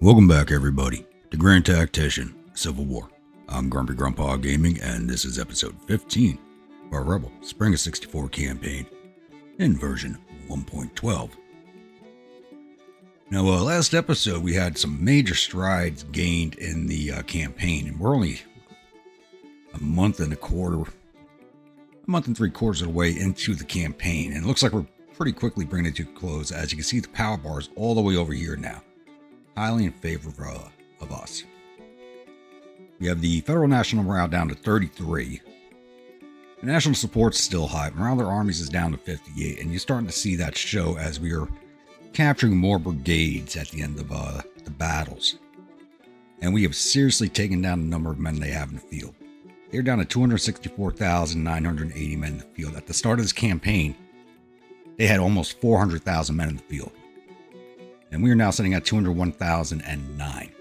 Welcome back, everybody, to Grand Tactician, Civil War. I'm Grumpy Grandpa Gaming, and this is episode 15 of our Rebel Spring of 64 campaign in version 1.12. Now, last episode we had some major strides gained in the campaign, and we're only a month and 3/4 of the way into the campaign, and it looks like we're pretty quickly bringing it to a close. As you can see, the power bar is all the way over here now, highly in favor of us. We have the Federal National morale down to 33. The national support's still high. Morale of their armies is down to 58, and you're starting to see that show as we are capturing more brigades at the end of the battles. And we have seriously taken down the number of men they have in the field. They're down to 264,980 men in the field. At the start of this campaign, they had almost 400,000 men in the field. And we are now sitting at 201,009.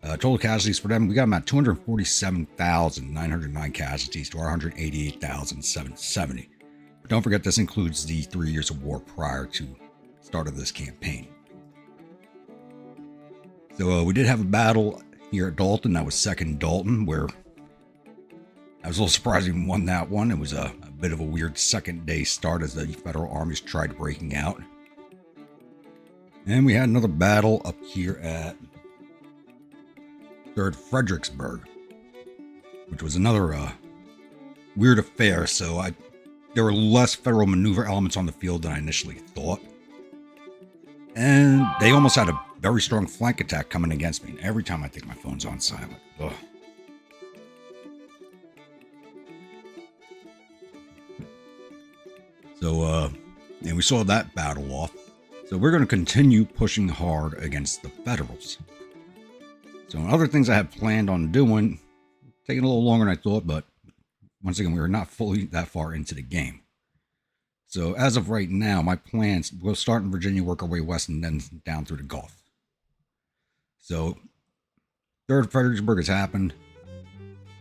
Total casualties for them, we got them at 247,909 casualties to our 188,770. But don't forget, this includes the 3 years of war prior to the start of this campaign. So we did have a battle here at Dalton. That was 2nd Dalton, where I was a little surprised we won that one. It was a bit of a weird second day start as the Federal armies tried breaking out. And we had another battle up here at 3rd Fredericksburg, which was another weird affair. So there were less Federal maneuver elements on the field than I initially thought. And they almost had a very strong flank attack coming against me. And every time I think my phone's on silent. Ugh. So, and we saw that battle off. So we're going to continue pushing hard against the Federals. So other things I have planned on doing, taking a little longer than I thought, but once again, we are not fully that far into the game. So as of right now, my plans, we'll start in Virginia, work our way west, and then down through the Gulf. So 3rd Fredericksburg has happened.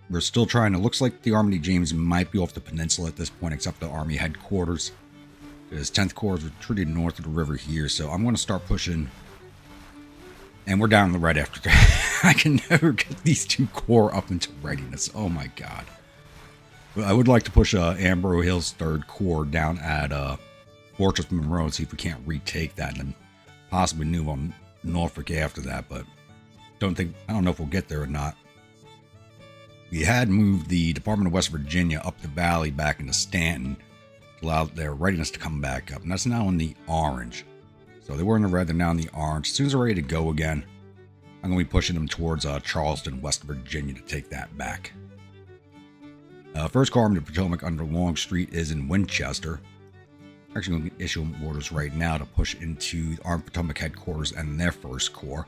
We're still trying. It looks like the Army of James might be off the peninsula at this point, except the Army headquarters. His 10th Corps is retreated north of the river here, so I'm going to start pushing. And we're down the right after that. I can never get these 2 corps up into readiness. Oh my god. But I would like to push Ambro Hill's 3rd Corps down at Fortress Monroe and see if we can't retake that, and then possibly move on Norfolk after that, but I don't know if we'll get there or not. We had moved the Department of West Virginia up the valley back into Stanton to allow their readiness to come back up, and that's now in the orange. So they were in the red, they're now in the orange. As soon as they're ready to go again, I'm going to be pushing them towards Charleston, West Virginia, to take that back. 1st Corps Army of the Potomac under Longstreet is in Winchester. I'm actually going to issue them orders right now to push into the Army Potomac headquarters and their 1st Corps.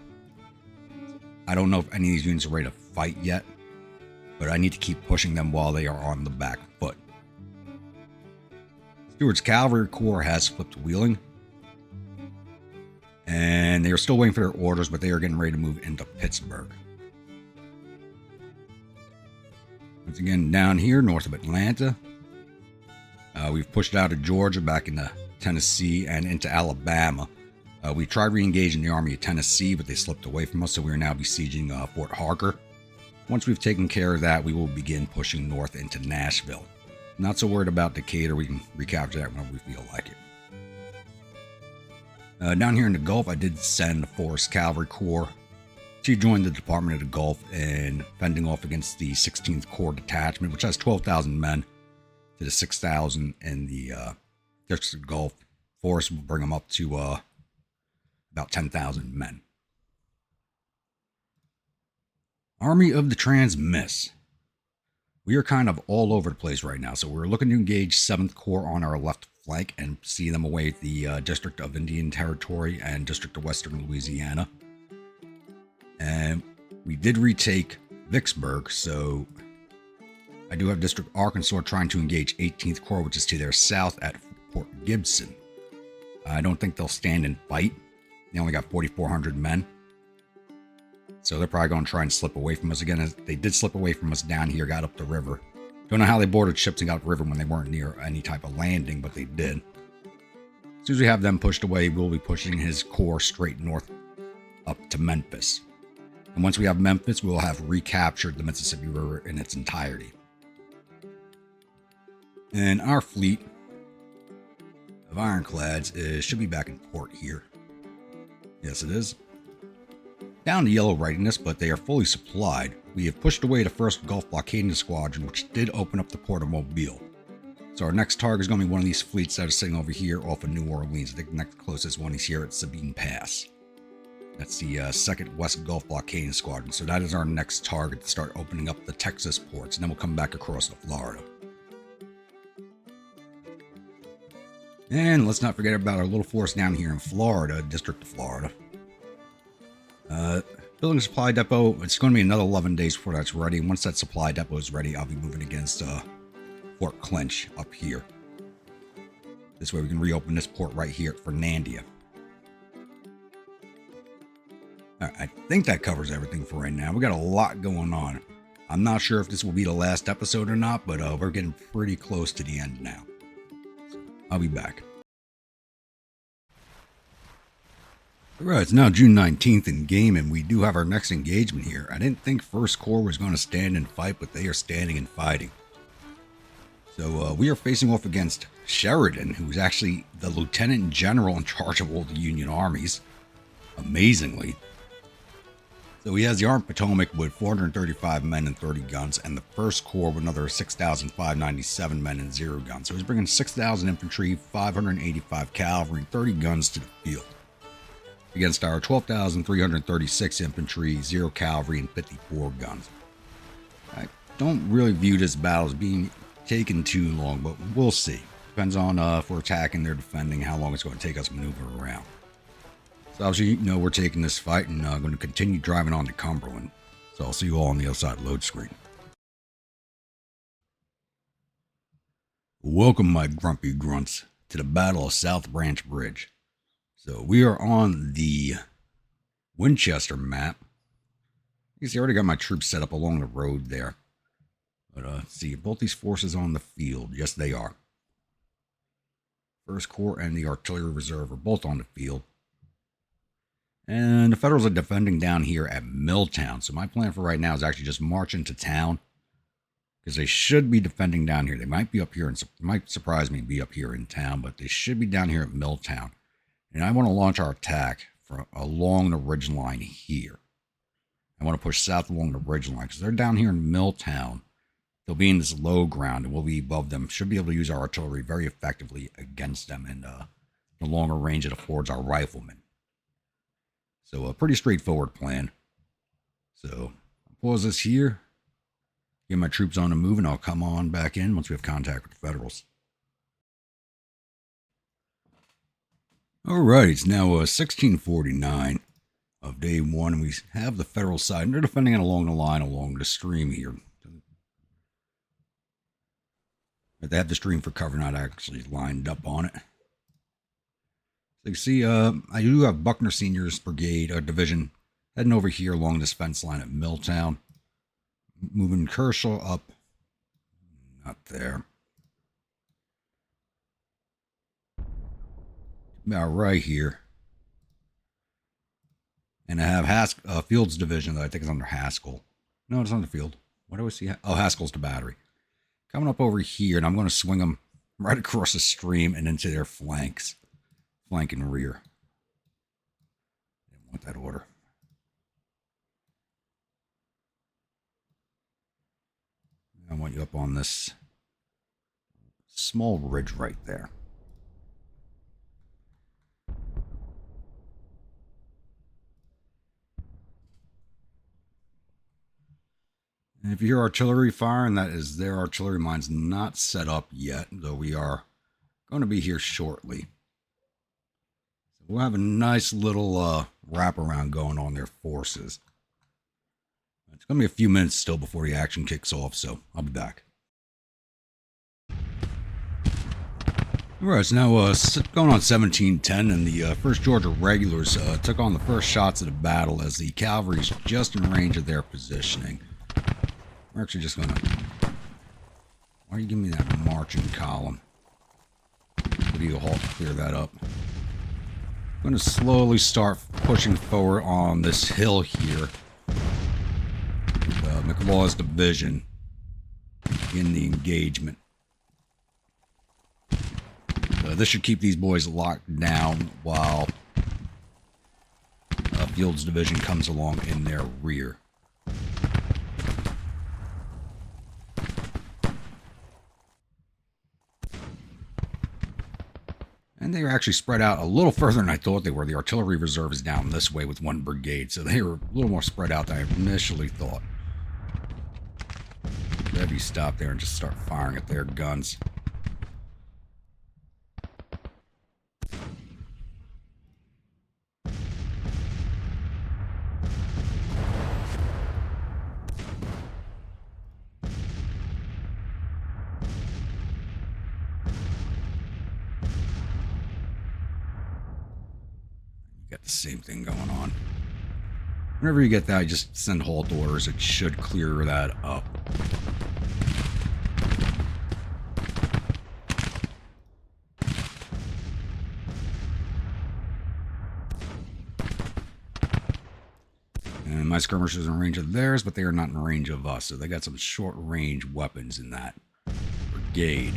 I don't know if any of these units are ready to fight yet, but I need to keep pushing them while they are on the back foot. Stewart's Cavalry Corps has flipped Wheeling, and they are still waiting for their orders, but they are getting ready to move into Pittsburgh. Once again, down here north of Atlanta, we've pushed out of Georgia back into Tennessee and into Alabama. We tried re-engaging the Army of Tennessee, but they slipped away from us, so we are now besieging Fort Harker. Once we've taken care of that, we will begin pushing north into Nashville. Not so worried about Decatur. We can recapture that whenever we feel like it. Down here in the Gulf, I did send the 4th Cavalry Corps to join the Department of the Gulf in fending off against the 16th Corps Detachment, which has 12,000 men, to the 6,000 in the District of the Gulf. Force will bring them up to about 10,000 men. Army of the Transmiss. We are kind of all over the place right now, so we're looking to engage 7th Corps on our left flank and see them away at the District of Indian Territory and District of Western Louisiana. And we did retake Vicksburg, so I do have District Arkansas trying to engage 18th Corps, which is to their south at Fort Gibson. I don't think they'll stand and fight. They only got 4,400 men. So they're probably going to try and slip away from us again. As they did slip away from us down here, got up the river. Don't know how they boarded ships and got up the river when they weren't near any type of landing, but they did. As soon as we have them pushed away, we'll be pushing his corps straight north up to Memphis. And once we have Memphis, we'll have recaptured the Mississippi River in its entirety. And our fleet of ironclads should be back in port here. Yes, it is. Down to yellow readiness, but they are fully supplied. We have pushed away the first Gulf blockading squadron, which did open up the port of Mobile. So our next target is going to be one of these fleets that are sitting over here off of New Orleans. I think the next closest one is here at Sabine Pass. That's the second West Gulf blockading squadron. So that is our next target to start opening up the Texas ports, and then we'll come back across to Florida. And let's not forget about our little force down here in Florida, District of Florida. Building a supply depot. It's going to be another 11 days before that's ready. Once that supply depot is ready, I'll be moving against Fort Clinch up here. This way we can reopen this port right here at Fernandina. Alright, I think that covers everything for right now. We got a lot going on. I'm not sure if this will be the last episode or not, but we're getting pretty close to the end now. So I'll be back. Alright, it's now June 19th in game, and we do have our next engagement here. I didn't think First Corps was going to stand and fight, but they are standing and fighting. So we are facing off against Sheridan, who's actually the Lieutenant General in charge of all the Union armies, amazingly. So he has the Armed Potomac with 435 men and 30 guns, and the First Corps with another 6,597 men and 0 guns. So he's bringing 6,000 infantry, 585 cavalry, and 30 guns to the field, against our 12,336 infantry, 0 cavalry, and 54 guns. I don't really view this battle as being taken too long, but we'll see. Depends on if we're attacking, they're defending, how long it's going to take us to maneuver around. So obviously, you know, we're taking this fight and going to continue driving on to Cumberland. So I'll see you all on the other side load screen. Welcome, my grumpy grunts, to the Battle of South Branch Bridge. So we are on the Winchester map. You see, I already got my troops set up along the road there. But see, both these forces on the field. Yes, they are. First Corps and the Artillery Reserve are both on the field. And the Federals are defending down here at Milltown. So my plan for right now is actually just march into town, because they should be defending down here. They might be up here, and it might surprise me to be up here in town, but they should be down here at Milltown. And I want to launch our attack along the ridge line here. I want to push south along the ridge line, because they're down here in Milltown. They'll be in this low ground, and we'll be above them. Should be able to use our artillery very effectively against them, and the longer range it affords our riflemen. So a pretty straightforward plan. So I'll pause this here, get my troops on the move, and I'll come on back in once we have contact with the Federals. Alright, it's now 1649 of day one, and we have the Federal side, and they're defending it along the line, along the stream here. They have the stream for cover, not actually lined up on it. So you see, I do have Buckner Senior's brigade, or division, heading over here along this fence line at Milltown. Moving Kershaw up, not there. About right here. And I have Field's division that I think is under Haskell. No, it's under Field. What do I see? Oh, Haskell's the battery. Coming up over here, and I'm going to swing them right across the stream and into their flanks. Flank and rear. Didn't want that order. I want you up on this small ridge right there. And if you hear artillery firing, that is their artillery mine's not set up yet, though we are going to be here shortly. So we'll have a nice little wraparound going on their forces. It's going to be a few minutes still before the action kicks off, so I'll be back. Alright, it's now going on 17:10, and the 1st Georgia Regulars took on the first shots of the battle as the cavalry is just in range of their positioning. We're actually just going to... Why are you giving me that marching column? Give you a halt to clear that up. I'm going to slowly start pushing forward on this hill here. McLaw's division in the engagement. This should keep these boys locked down while Field's division comes along in their rear. And they were actually spread out a little further than I thought they were. The artillery reserve is down this way with one brigade, so they were a little more spread out than I initially thought. Have you stop there and just start firing at their guns. Got the same thing going on. Whenever you get that, just send halt orders. It should clear that up. And my skirmishers are in range of theirs, but they are not in range of us. So they got some short-range weapons in that brigade.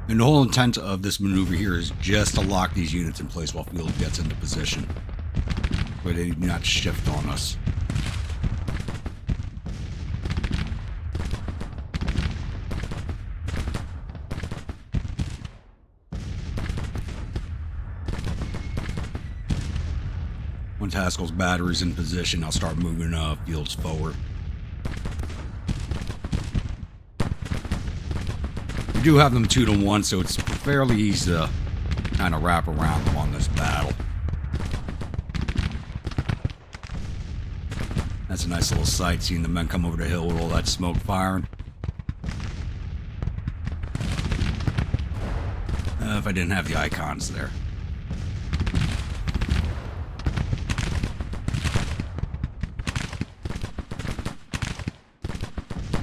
And the whole intent of this maneuver here is just to lock these units in place while Field gets into position, where they do not shift on us. Once Haskell's battery's in position, I'll start moving Fields forward. We do have them 2-to-1, so it's fairly easy to kind of wrap around them on this battle. That's a nice little sight, seeing the men come over the hill with all that smoke firing. If I didn't have the icons there.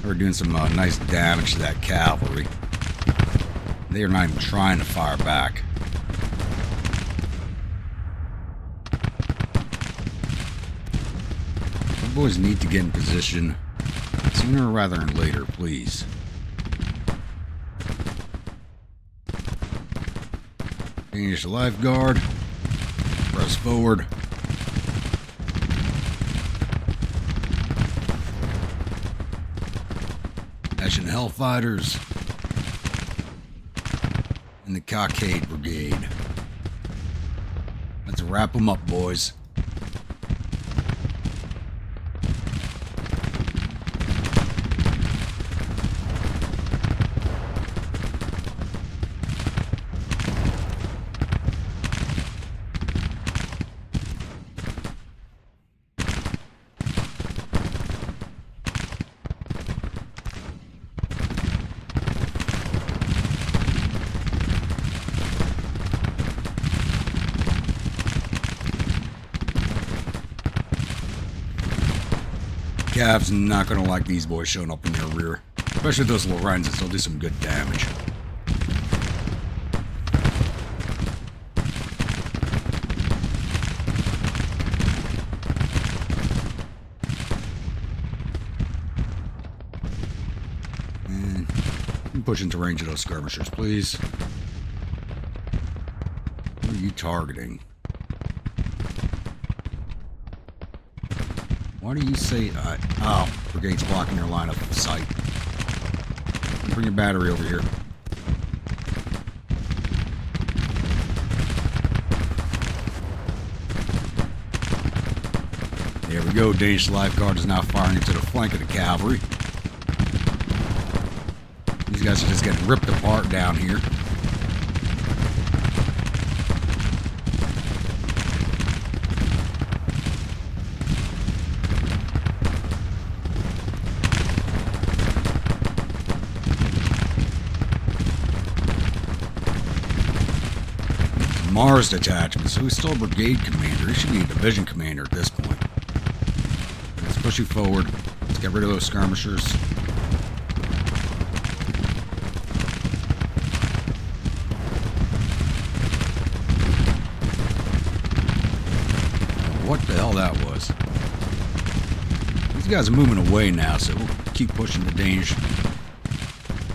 We're doing some nice damage to that cavalry. They are not even trying to fire back. The boys need to get in position sooner rather than later, please. Finish the lifeguard. Press forward. Action Hellfighters. And the Cockade Brigade. Let's wrap them up, boys. Cav's not going to like these boys showing up in their rear. Especially those Lorenzas, they'll do some good damage. And push into range of those skirmishers, please. What are you targeting? Why do you say, oh, brigade's blocking your line of sight. Bring your battery over here. There we go. Danish Life Guard is now firing into the flank of the cavalry. These guys are just getting ripped apart down here. Mars detachment, so he's still a brigade commander. He should be a division commander at this point. Let's push you forward. Let's get rid of those skirmishers. What the hell that was? These guys are moving away now, so we'll keep pushing the Danish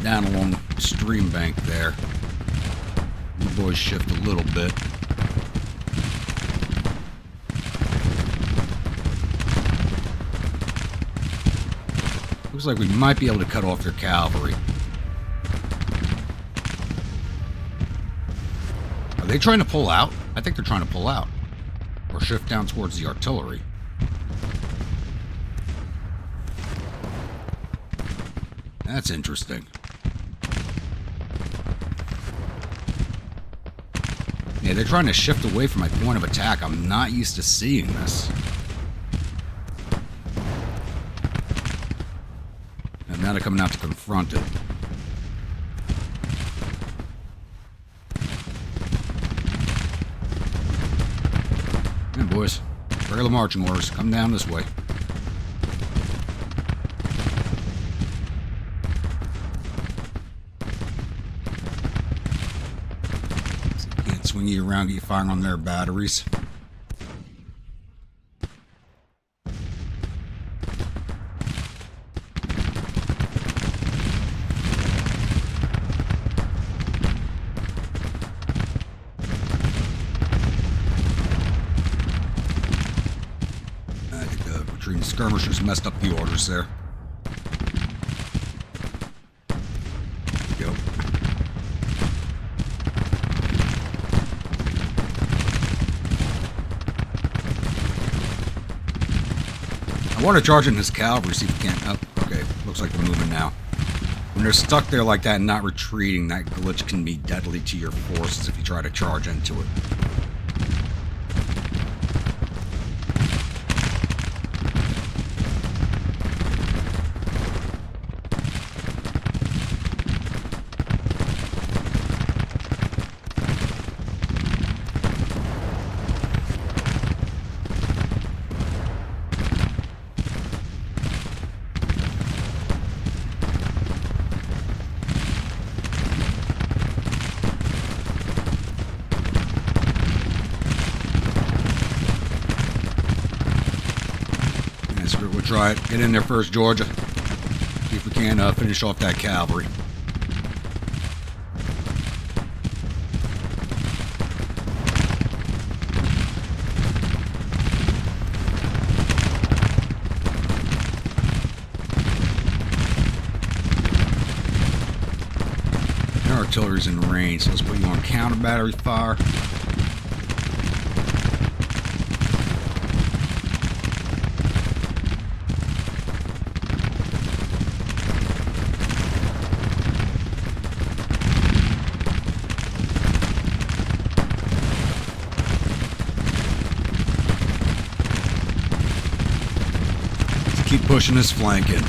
down along the stream bank there. You boys shift a little bit. Looks like we might be able to cut off their cavalry. Are they trying to pull out? I think they're trying to pull out. Or shift down towards the artillery. That's interesting. Yeah, they're trying to shift away from my point of attack. I'm not used to seeing this. And now they're coming out to confront it. Come on, boys. Regular marching orders. Come down this way. Swing you around, get you firing on their batteries. I think the retreating skirmishers messed up the orders there. Go. I want to charge in this cavalry, see if we can't. Oh, okay. Looks like they're moving now. When they're stuck there like that and not retreating, that glitch can be deadly to your forces if you try to charge into it. We'll try it. Get in there first, Georgia. See if we can finish off that cavalry. Our artillery's in range, so let's put you on counter battery fire. Keep pushing this flank in.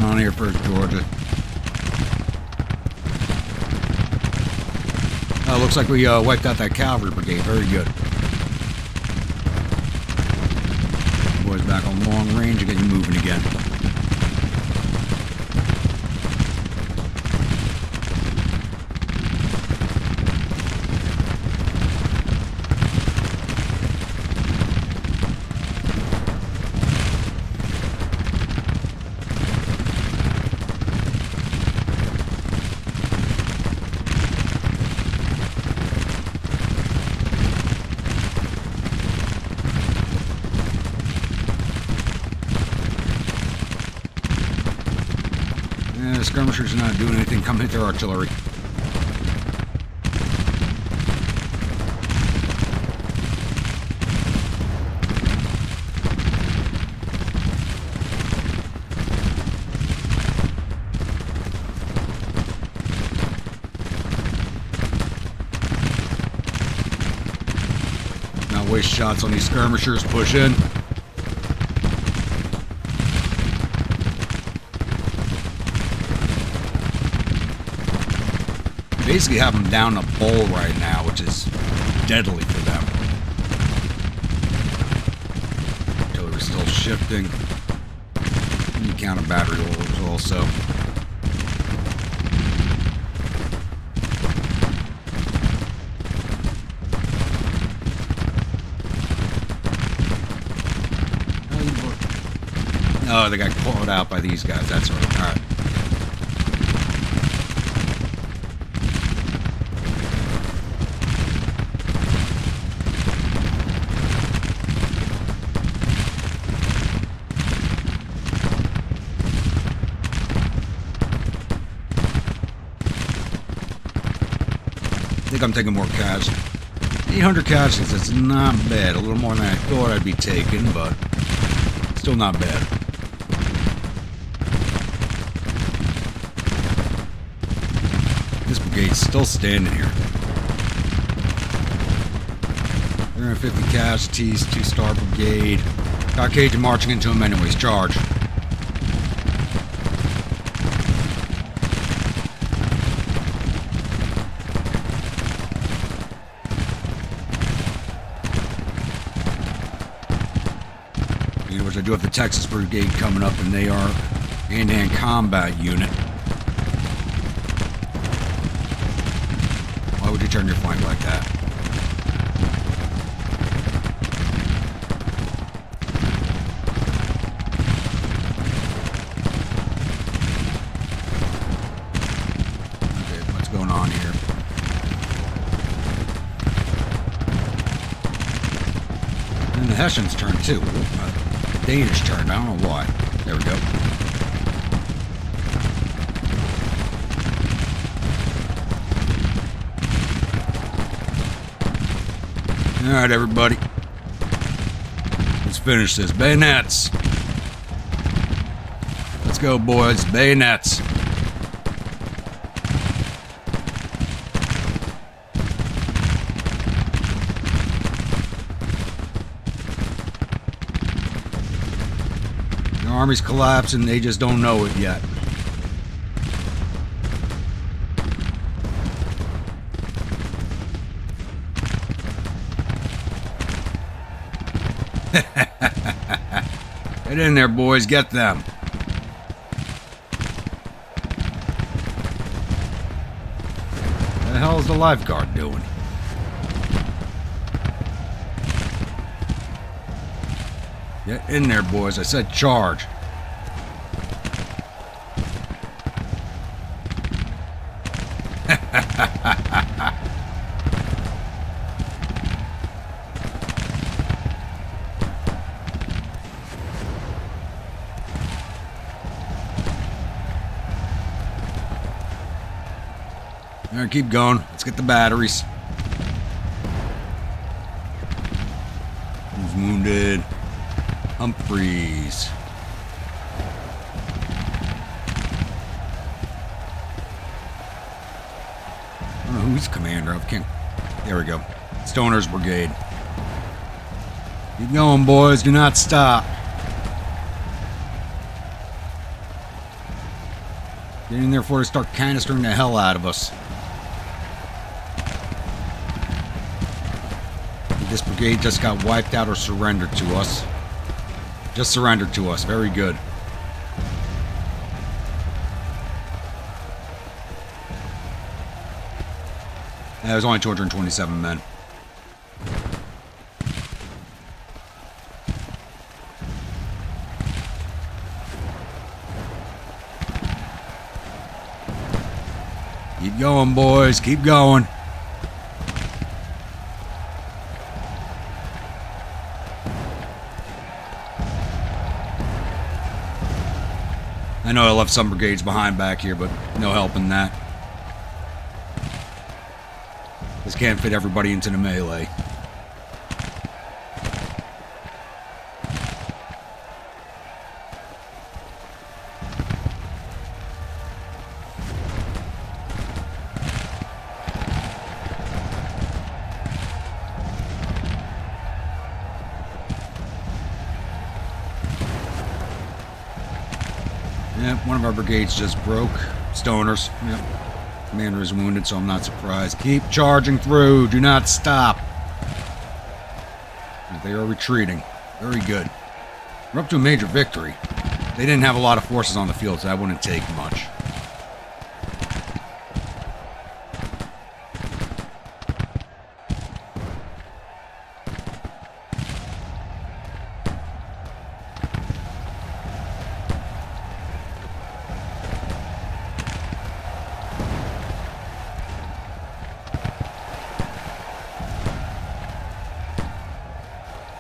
On here first, Georgia. Oh, looks like we wiped out that cavalry brigade. Very good. Boys back on long range and getting moving again. skirmishers are not doing anything. Come hit their artillery. Not waste shots on these skirmishers. Push in. Basically have them down a bowl right now, which is deadly for them. Artillery's still shifting. And you counter battery orders also. Oh, they got caught out by these guys. That's right. All right. I think I'm taking more casualties. 800 casualties, that's not bad. A little more than I thought I'd be taking, but still not bad. This brigade's still standing here. 350 casualties, 2-star brigade. Got Cajun marching into him anyways. Charge. Which I do have the Texas Brigade coming up, and they are hand-to-hand combat unit. Why would you turn your flank like that? Okay, what's going on here? And the Hessians turn too. Danish turn. I don't know why. There we go. Alright, everybody. Let's finish this. Bayonets. Let's go, boys. Bayonets. The army's collapsing, they just don't know it yet. Get in there, boys. Get them. What the hell is the lifeguard doing? Get in there, boys. I said charge. All right, keep going. Let's get the batteries. Who's wounded? Humphreys. I don't know who he's commander of. There we go. Stoner's Brigade. Keep going, boys. Do not stop. Get in there before they start canistering the hell out of us. This brigade just got wiped out or surrendered to us. Just surrendered to us. Very good. There's only 227 men. Keep going, boys. Keep going. I know I left some brigades behind back here, but no help in that. Just can't fit everybody into the melee. Yep, one of our brigades just broke. Stoners. Yep. Commander is wounded, so I'm not surprised. Keep charging through. Do not stop. They are retreating. Very good. We're up to a major victory. They didn't have a lot of forces on the field, so that wouldn't take much.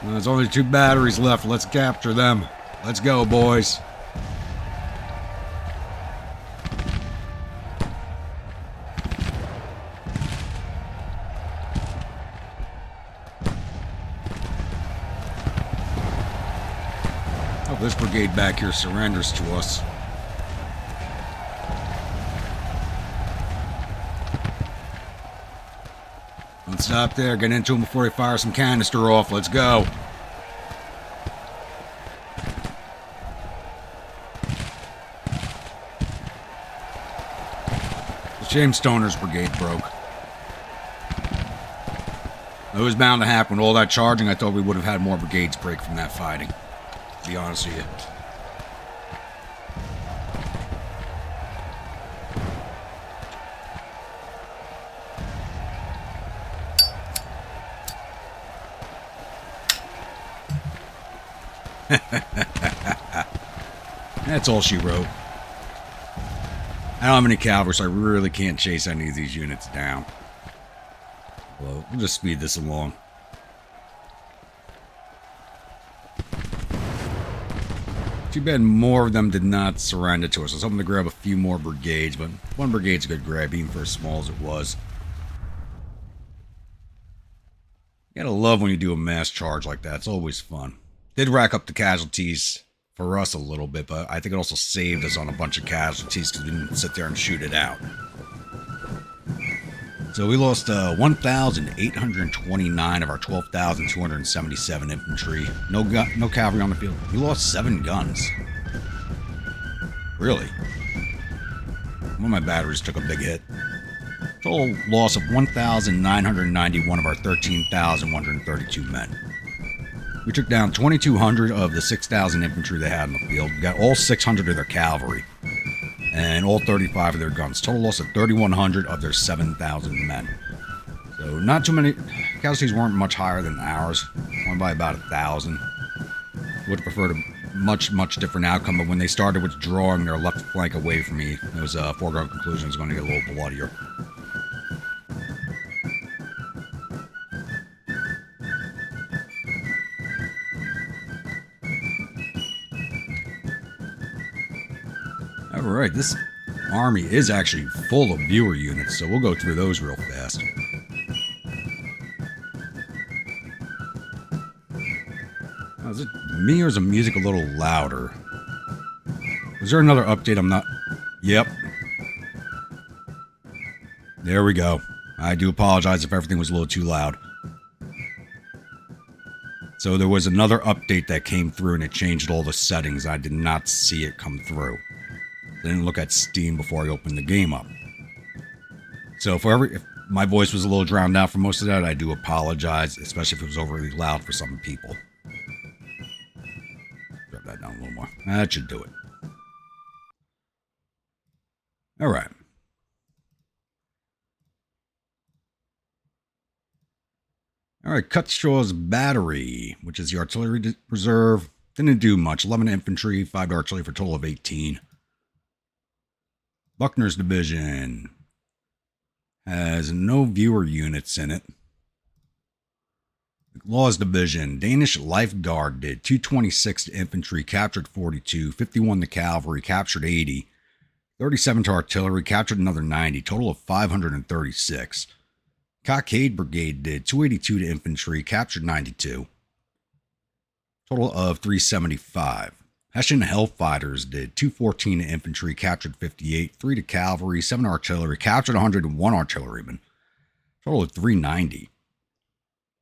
There's only 2 batteries left. Let's capture them. Let's go, boys. Oh, this brigade back here surrenders to us. Don't stop there. Get into them before they fire some canister off. Let's go. Shame Stoner's brigade broke. It was bound to happen. With all that charging, I thought we would have had more brigades break from that fighting. To be honest with you. That's all she wrote. I don't have any cavalry, so I really can't chase any of these units down. Well, we'll just speed this along. Too bad more of them did not surrender to us. I was hoping to grab a few more brigades, but one brigade's a good grab, even for as small as it was. You gotta love when you do a mass charge like that. It's always fun. Did rack up the casualties for us a little bit, but I think it also saved us on a bunch of casualties because we didn't sit there and shoot it out. So we lost 1,829 of our 12,277 infantry. No cavalry on the field. We lost 7 guns. Really? One of my batteries took a big hit. Total loss of 1,991 of our 13,132 men. We took down 2,200 of the 6,000 infantry they had in the field. We got all 600 of their cavalry. And all 35 of their guns. Total loss of 3,100 of their 7,000 men. So not too many. Casualties weren't much higher than ours. Only by about 1,000. Would have preferred a much different outcome. But when they started withdrawing their left flank away from me, it was a foregone conclusion it was going to get a little bloodier. Alright, this army is actually full of viewer units, so we'll go through those real fast. Now, is it me or is the music a little louder? Was there another update I'm not... Yep. There we go. I do apologize if everything was a little too loud. So there was another update that came through and it changed all the settings. I did not see it come through. I didn't look at Steam before I opened the game up. So if my voice was a little drowned out for most of that, I do apologize, especially if it was overly loud for some people. Drop that down a little more. That should do it. Alright. Alright, Cutshaw's Battery, which is the artillery reserve. Didn't do much. 11 infantry, 5 artillery for a total of 18. Buckner's Division has no viewer units in it. Laws Division. Danish Life Guard did 226 to infantry, captured 42, 51 to cavalry, captured 80, 37 to artillery, captured another 90, total of 536. Cockade Brigade did 282 to infantry, captured 92, total of 375. Hessian Hellfighters did 214 to infantry, captured 58, 3 to cavalry, 7 to artillery, captured 101 artillerymen, total of 390.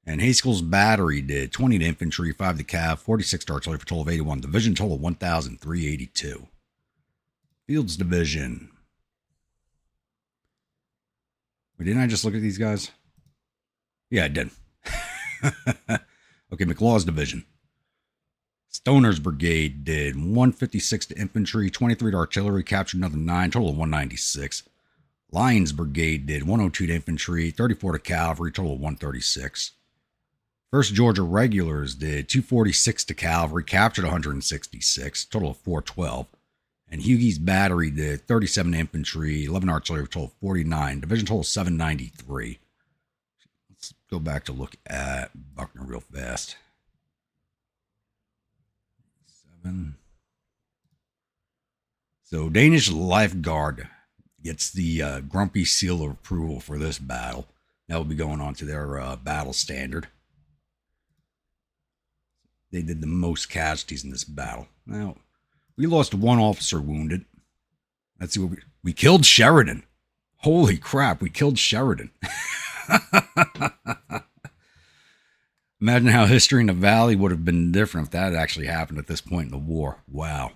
And Haskell's Battery did 20 to infantry, 5 to cav, 46 to artillery for a total of 81. Division total of 1,382. Fields Division. Wait, didn't I just look at these guys? Yeah, I did. Okay, McLaw's Division. Stoner's Brigade did 156 to infantry, 23 to artillery, captured another 9, total of 196. Lyons Brigade did 102 to infantry, 34 to cavalry, total of 136. 1st Georgia Regulars did 246 to cavalry, captured 166, total of 412. And Hughie's Battery did 37 to infantry, 11 artillery, total of 49. Division total 793. Let's go back to look at Buckner real fast. 7. So Danish Life Guard gets the Grumpy Seal of Approval for this battle. That will be going on to their battle standard. They did the most casualties in this battle. Now, we lost 1 officer wounded. Let's see what we killed Sheridan. Holy crap, we killed Sheridan. Imagine how history in the valley would have been different if that had actually happened at this point in the war. Wow.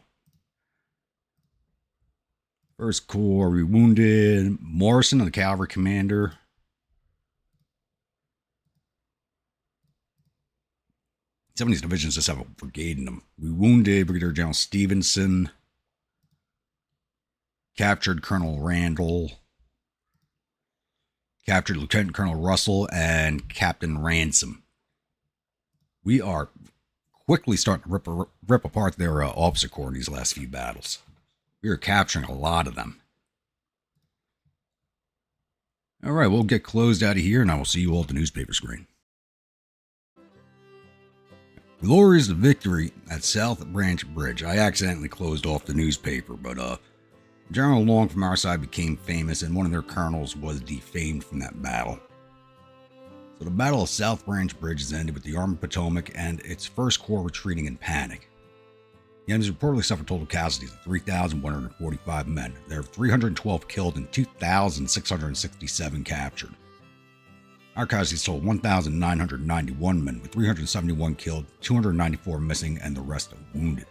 1st Corps, we wounded Morrison, the cavalry commander. Some of these divisions just have a brigade in them. We wounded Brigadier General Stevenson, captured Colonel Randall, captured Lieutenant Colonel Russell, and Captain Ransom. We are quickly starting to rip apart their officer corps in these last few battles. We are capturing a lot of them. All right, we'll get closed out of here, and I will see you all at the newspaper screen. Glorious victory at South Branch Bridge. I accidentally closed off the newspaper, but General Long from our side became famous, and one of their colonels was defamed from that battle. So the Battle of South Branch Bridge has ended with the Army of Potomac and its 1st Corps retreating in panic. The enemies reportedly suffered total casualties of 3,145 men. There are 312 killed and 2,667 captured. Our casualties totaled 1,991 men, with 371 killed, 294 missing, and the rest wounded.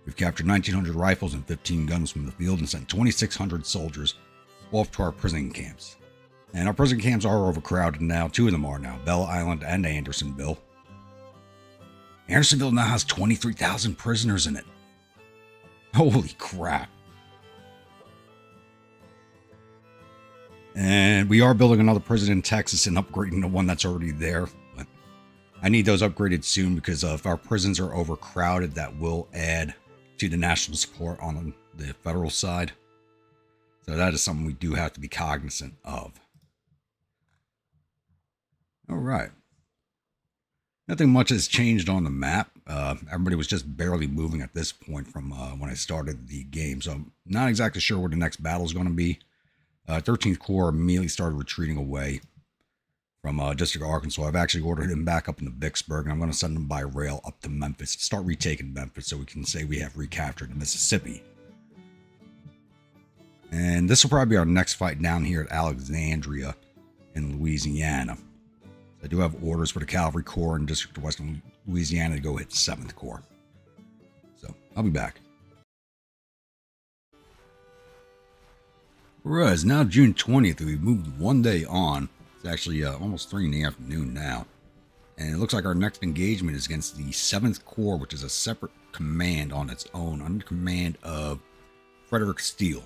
We've captured 1,900 rifles and 15 guns from the field and sent 2,600 soldiers off to our prison camps. And our prison camps are overcrowded now. 2 of them are now, Bell Island and Andersonville. Andersonville now has 23,000 prisoners in it. Holy crap. And we are building another prison in Texas and upgrading the one that's already there. But I need those upgraded soon because if our prisons are overcrowded, that will add to the national support on the federal side. So that is something we do have to be cognizant of. All right. Nothing much has changed on the map. Everybody was just barely moving at this point from when I started the game. So I'm not exactly sure where the next battle is going to be. 13th Corps immediately started retreating away from District of Arkansas. I've actually ordered him back up into Vicksburg, and I'm going to send him by rail up to Memphis to start retaking Memphis so we can say we have recaptured Mississippi. And this will probably be our next fight down here at Alexandria in Louisiana. I do have orders for the Cavalry Corps in District of Western Louisiana to go hit the 7th Corps. So I'll be back. Alright, it's now June 20th. We've moved 1 day on. It's actually almost 3 in the afternoon now. And it looks like our next engagement is against the 7th Corps, which is a separate command on its own, under command of Frederick Steele,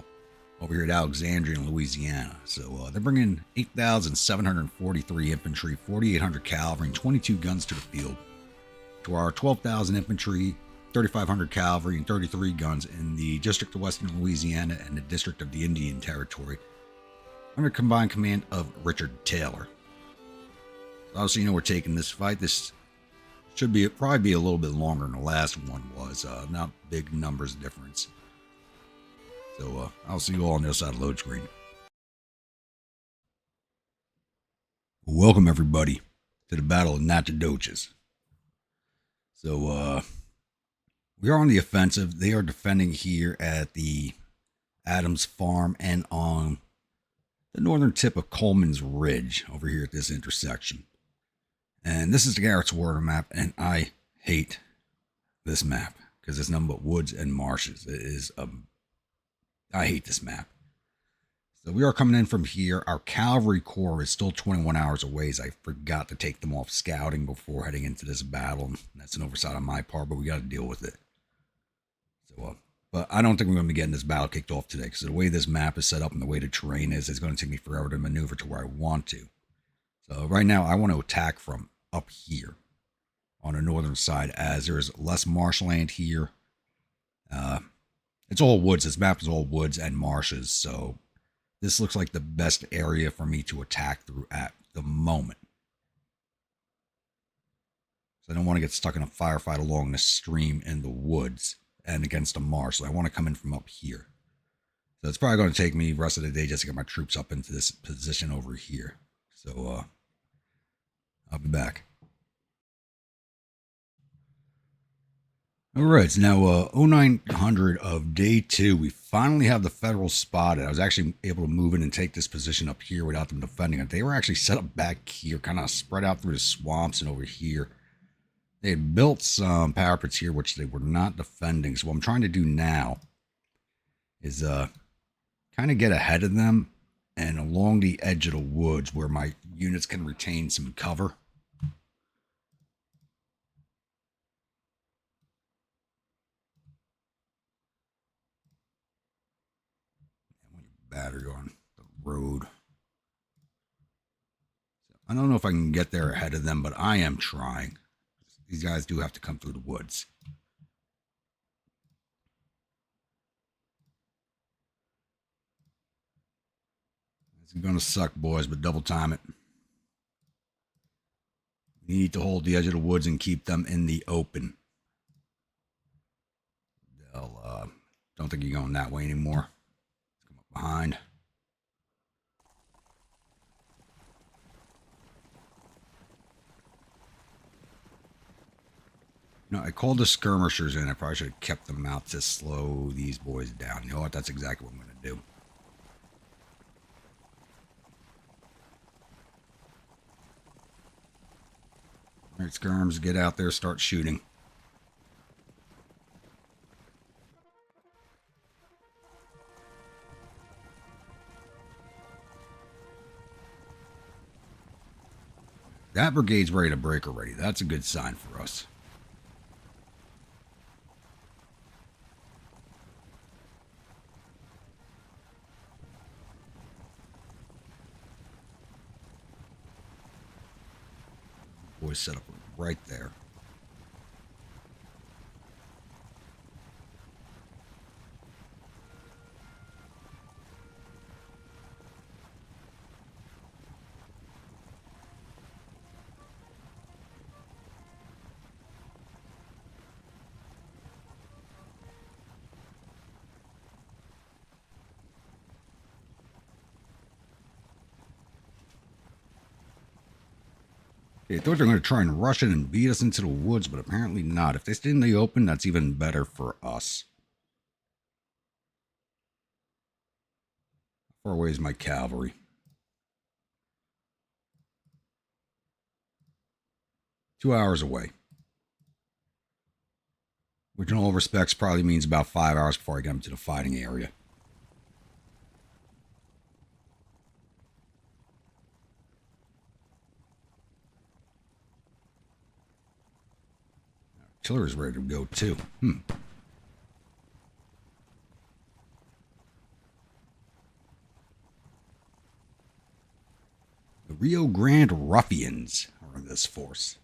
over here at Alexandria in Louisiana. So they're bringing 8,743 infantry, 4,800 cavalry, and 22 guns to the field. To our 12,000 infantry, 3,500 cavalry, and 33 guns in the District of Western Louisiana and the District of the Indian Territory, under combined command of Richard Taylor. Obviously, we're taking this fight. This should be probably be a little bit longer than the last one was. Not big numbers difference. So I'll see you all on the other side of the load screen. Welcome everybody to the Battle of Natchitoches. So we are on the offensive. They are defending here at the Adams Farm and on the northern tip of Coleman's Ridge over here at this intersection. And this is the Garrett's Water map, and I hate this map because it's nothing but woods and marshes. It is I hate this map. So we are coming in from here. Our cavalry corps is still 21 hours away, as I forgot to take them off scouting before heading into this battle. That's an oversight on my part, but we got to deal with it. So, but I don't think we're going to be getting this battle kicked off today, because the way this map is set up and the way the terrain is, it's going to take me forever to maneuver to where I want to. So right now, I want to attack from up here on the northern side, as there's less marshland here. It's all woods. This map is all woods and marshes, so this looks like the best area for me to attack through at the moment. So I don't want to get stuck in a firefight along the stream in the woods and against a marsh. So I want to come in from up here. So it's probably going to take me the rest of the day just to get my troops up into this position over here. So I'll be back. All right, it's now 0900 of day 2. We finally have the Federals spotted. I was actually able to move in and take this position up here without them defending it. They were actually set up back here, kind of spread out through the swamps and over here. They had built some parapets here, which they were not defending. So what I'm trying to do now is kind of get ahead of them and along the edge of the woods where my units can retain some cover. Battery on the road. I don't know if I can get there ahead of them, but I am trying. These guys do have to come through the woods. This is going to suck, boys, but double time it. We need to hold the edge of the woods and keep them in the open. They'll, don't think you're going that way anymore. Come up behind. No, I called the skirmishers in. I probably should have kept them out to slow these boys down. You know what? That's exactly what I'm going to do. All right, skirms, get out there, start shooting. That brigade's ready to break already. That's a good sign for us. Boys set up right there. They thought they were going to try and rush it and beat us into the woods, but apparently not. If they stay in the open, that's even better for us. How far away is my cavalry? Two hours away. Which in all respects probably means about 5 hours before I get them to the fighting area. Artillery's ready to go too. The Rio Grande Ruffians are in this force.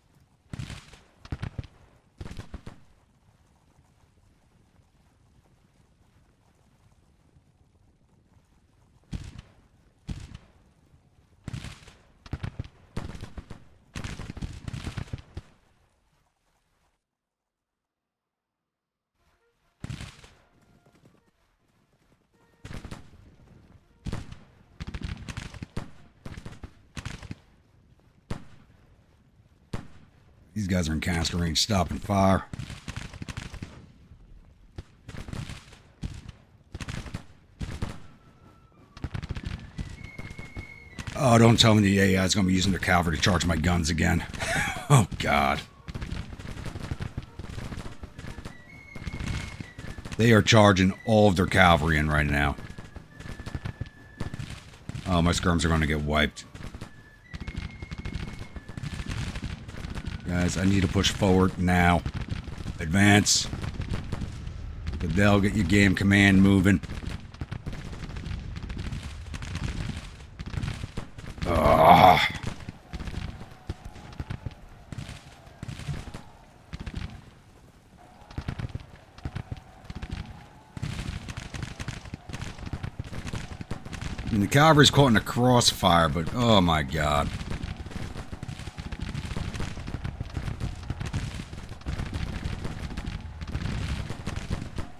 These guys are in canister range, stopping fire. Oh, don't tell me the AI is going to be using their cavalry to charge my guns again. Oh, God. They are charging all of their cavalry in right now. Oh, my skirms are going to get wiped. Guys, I need to push forward now. Advance. Fidel, get your game command moving. Ugh. I mean, the cavalry's caught in a crossfire, but oh my God.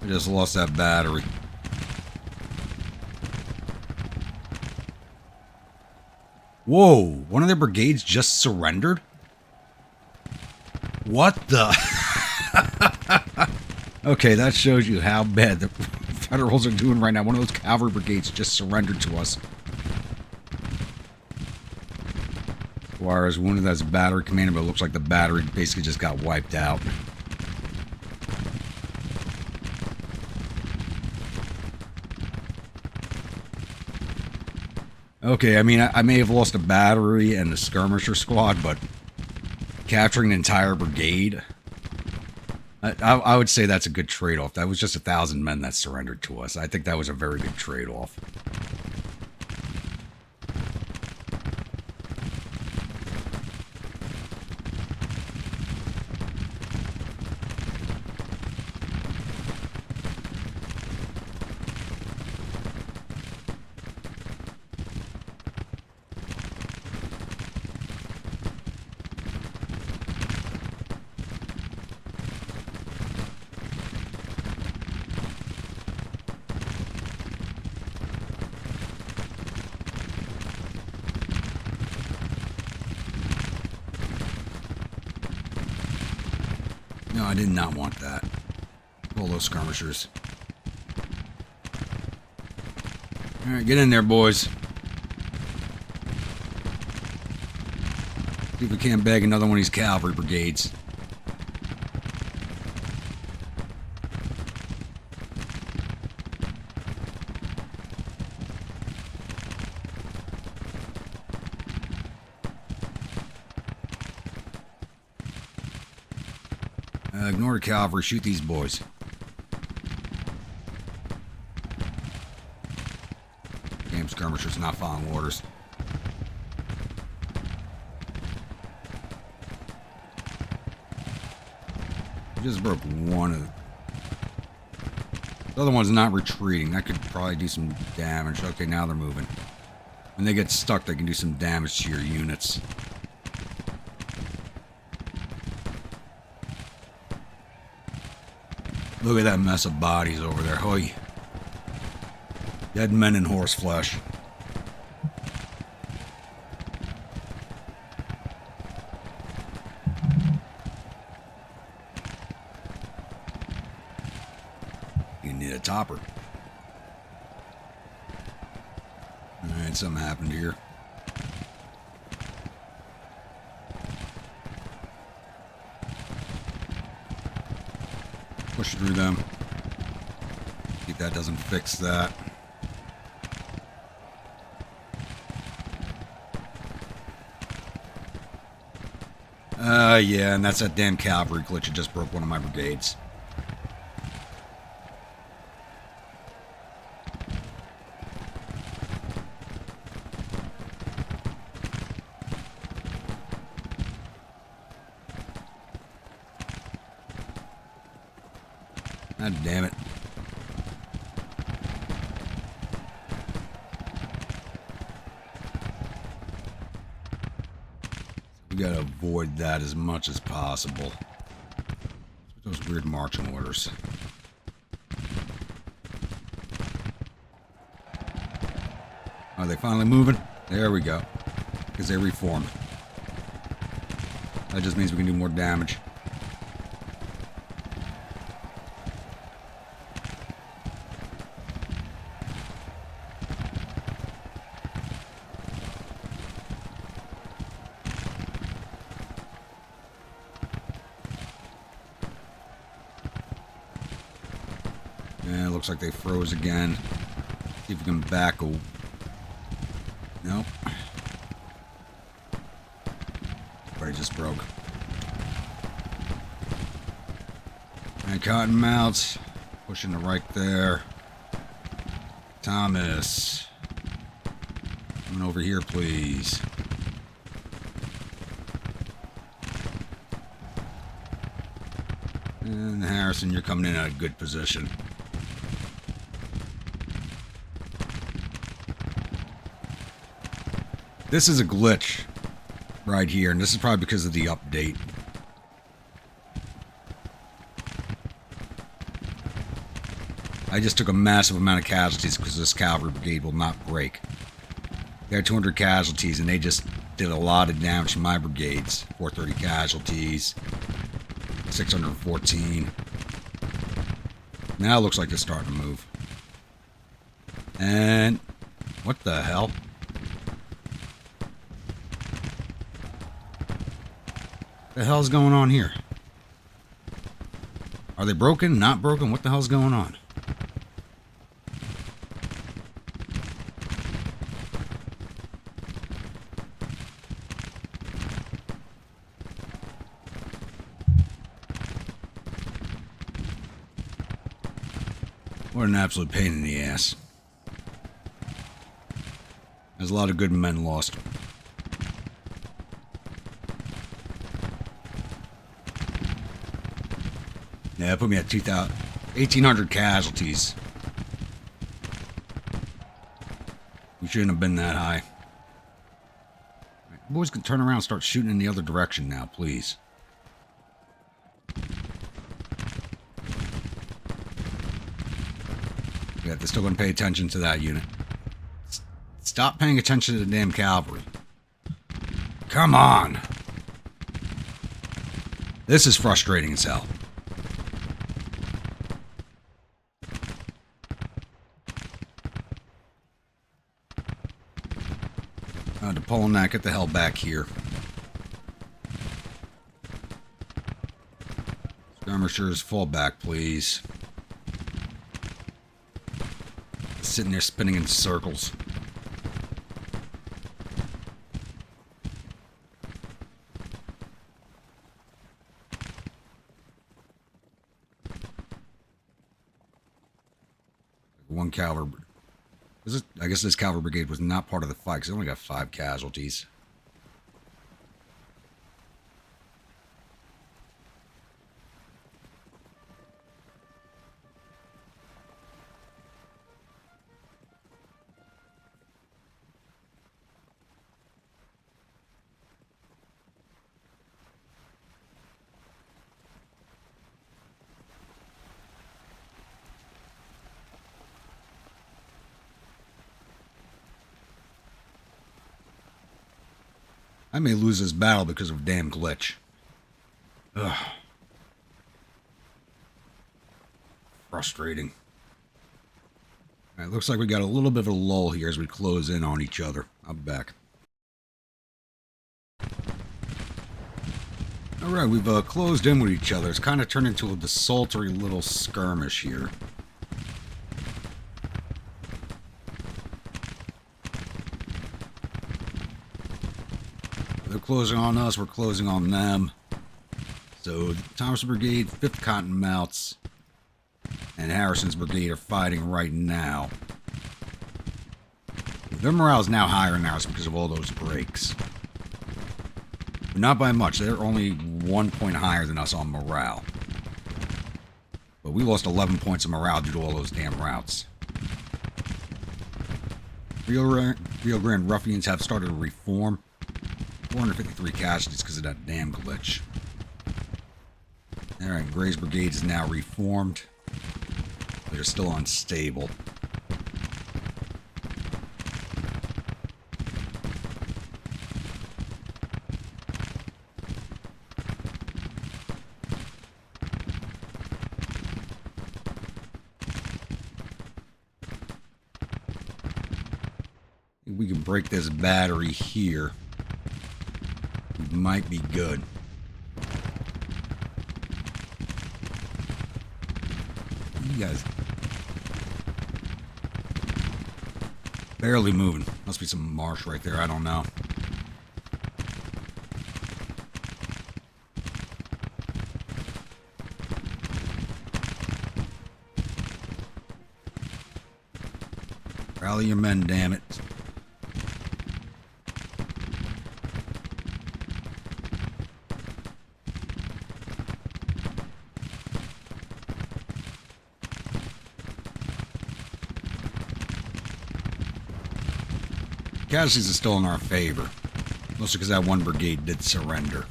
I just lost that battery. Whoa, one of their brigades just surrendered? What the? Okay, that shows you how bad the Federals are doing right now. One of those cavalry brigades just surrendered to us. Whereas one of that's battery commander, but it looks like the battery basically just got wiped out. Okay, I mean, I may have lost a battery and a skirmisher squad, but capturing an entire brigade, I would say that's a good trade-off. That was just 1,000 men that surrendered to us. I think that was a very good trade-off. No, I did not want that. All those skirmishers. Alright, get in there, boys. See if we can't bag another one of these cavalry brigades. Ignore the cavalry, shoot these boys. Damn skirmishers not following orders. Just broke one of the other one's not retreating. That could probably do some damage. Okay, now they're moving. When they get stuck, they can do some damage to your units. Look at that mess of bodies over there. Hoy. Dead men in horse flesh. You need a topper. Alright, something happened here. Push through them. See if that doesn't fix that. Yeah, and that's that damn cavalry glitch. It just broke one of my brigades. God damn it. We gotta avoid that as much as possible. Those weird marching orders. Are they finally moving? There we go. Because they reformed. That just means we can do more damage. Yeah, it looks like they froze again. See if we can back a... Nope. But it just broke. And Cottonmouths. Pushing to right there. Thomas. Coming over here, please. And Harrison, you're coming in at a good position. This is a glitch right here, and this is probably because of the update. I just took a massive amount of casualties because this cavalry brigade will not break. They had 200 casualties, and they just did a lot of damage to my brigades. 430 casualties, 614. Now it looks like it's starting to move. And what the hell? What the hell's going on here? Are they broken? Not broken? What the hell's going on? What an absolute pain in the ass. There's a lot of good men lost. Yeah, that put me at 1,800 casualties. We shouldn't have been that high. Right, boys can turn around and start shooting in the other direction now, please. Yeah, they're still going to pay attention to that unit. Stop paying attention to the damn cavalry. Come on! This is frustrating as hell. To pull that, get the hell back here. Skirmishers, fall back, please. Sitting there spinning in circles. One cavalry. I guess this cavalry brigade was not part of the fight because they only got 5 casualties. I may lose this battle because of a damn glitch. Ugh. Frustrating. Alright, looks like we got a little bit of a lull here as we close in on each other. I'll be back. Alright, we've closed in with each other. It's kind of turned into a desultory little skirmish here. They're closing on us, we're closing on them. So, Thomas Brigade, 5th Cottonmouths, and Harrison's Brigade are fighting right now. Their morale is now higher than ours because of all those breaks. But not by much, they're only 1 point higher than us on morale. But we lost 11 points of morale due to all those damn routes. Rio Grande Ruffians have started to reform. 453 casualties because of that damn glitch. Alright, Gray's Brigade is now reformed. They're still unstable. If we can break this battery here, we might be good. You guys barely moving. Must be some marsh right there. I don't know. Rally your men, damn it. Casualties are still in our favor. Mostly because that one brigade did surrender.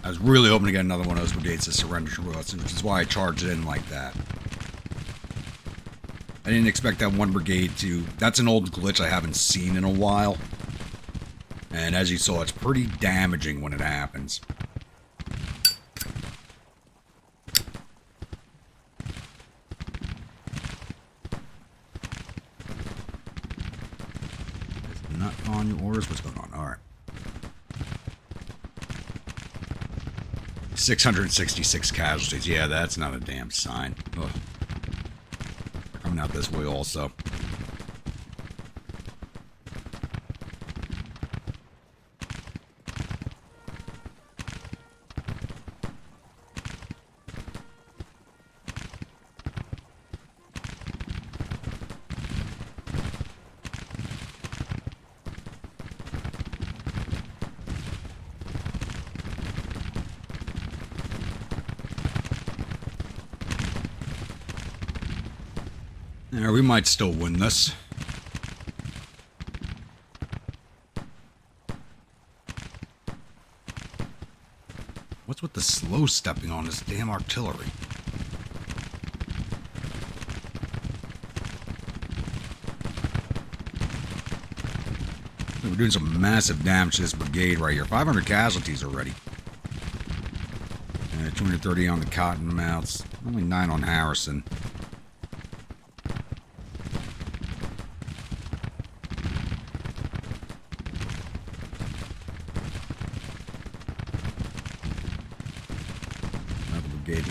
I was really hoping to get another one of those brigades to surrender to us, which is why I charged it in like that. I didn't expect that one brigade to... That's an old glitch I haven't seen in a while. And as you saw, it's pretty damaging when it happens. Is not following your orders? What's going on? Alright. 666 casualties. Yeah, that's not a damn sign. Ugh. Coming out this way also. Yeah, we might still win this. What's with the slow stepping on this damn artillery? We're doing some massive damage to this brigade right here. 500 casualties already. 230 on the Cottonmouths. Only 9 on Harrison.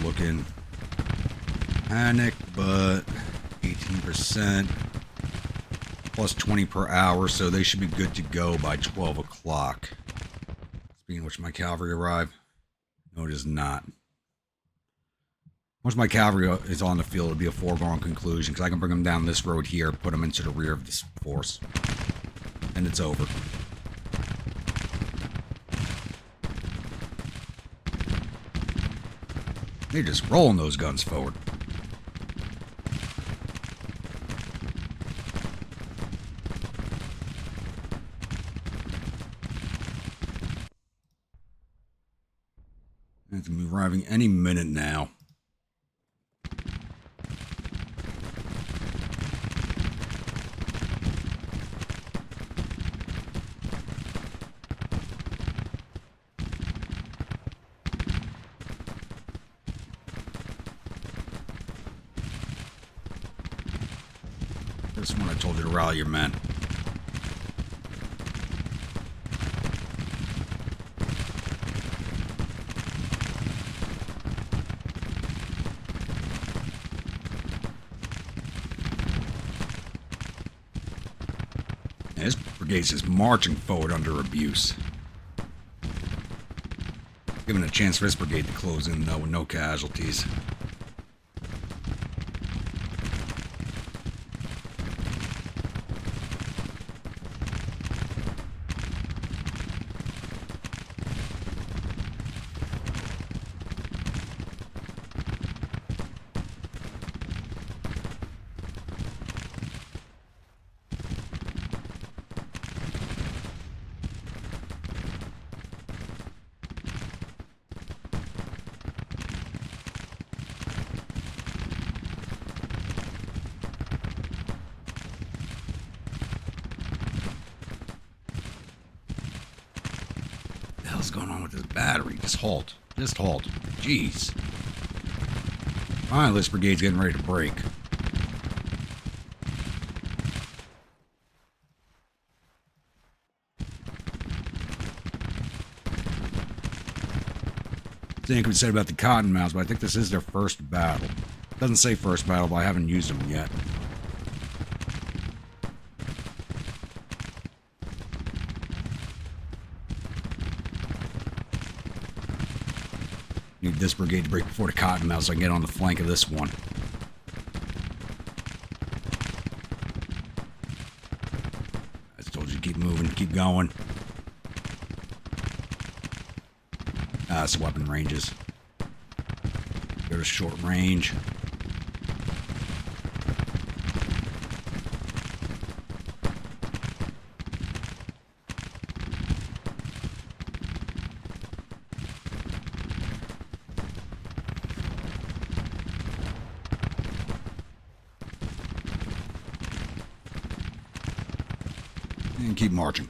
Looking panic, but 18% plus 20 per hour, so they should be good to go by 12 o'clock. Speaking of which, my cavalry arrive. No, it is not. Once my cavalry is on the field, it'll be a foregone conclusion because I can bring them down this road here, put them into the rear of this force, and it's over. They're just rolling those guns forward. It's going to be arriving any minute now. This one I told you to rally your men. And this brigade's just marching forward under abuse. Giving a chance for this brigade to close in though with no casualties. What's going on with this battery? Just halt. Just halt. Jeez. Finally, this brigade's getting ready to break. thing we said about the Cottonmouths, but I think this is their first battle. Doesn't say first battle, but I haven't used them yet. Need this brigade to break before the Cottonmouths so I can get on the flank of this one. I just told you to keep moving, keep going. It's weapon ranges. Go to short range. And keep marching.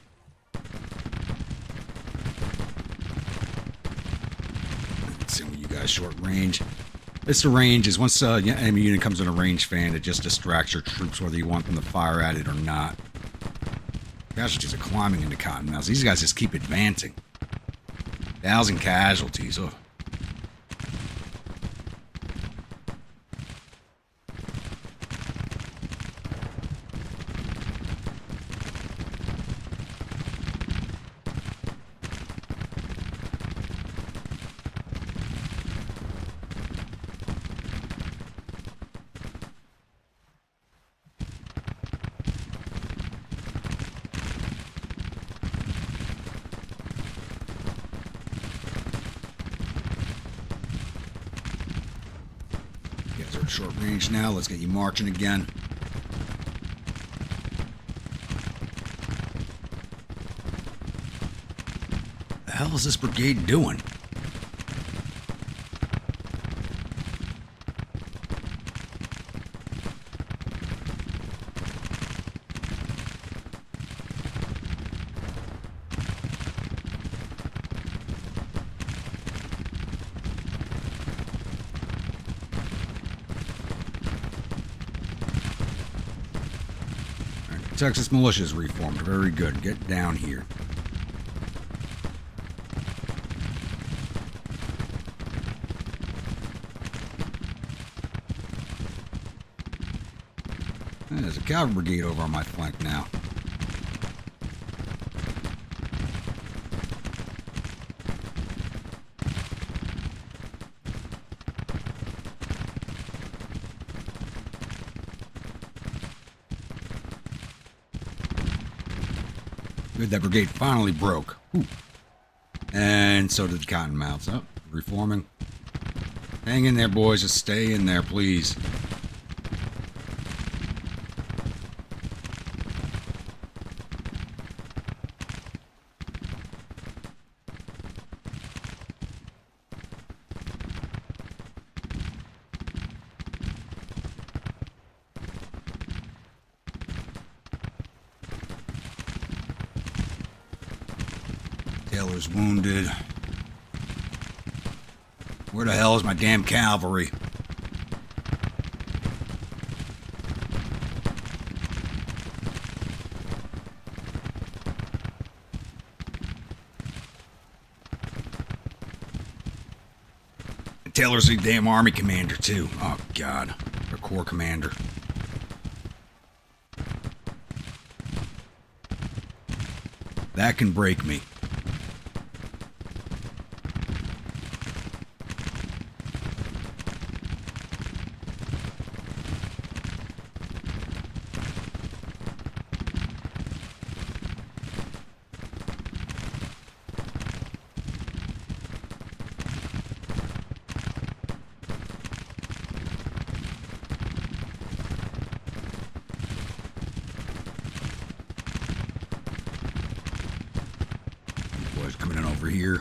Let's see what you guys short range. It's the range is once enemy unit comes in a range fan, it just distracts your troops whether you want them to fire at it or not. Casualties are climbing into Cottonmouths. These guys just keep advancing. 1,000 casualties. Oh. Short range now. Let's get you marching again. The hell is this brigade doing? Texas militia's reformed. Very good. Get down here. There's a cavalry brigade over on my flank now. Good, that brigade finally broke. Whew. And so did the Cottonmouths. Oh, reforming. Hang in there, boys. Just stay in there, please. Taylor's wounded. Where the hell is my damn cavalry? Taylor's the damn army commander too. Oh God, or corps commander. That can break me. Coming in over here.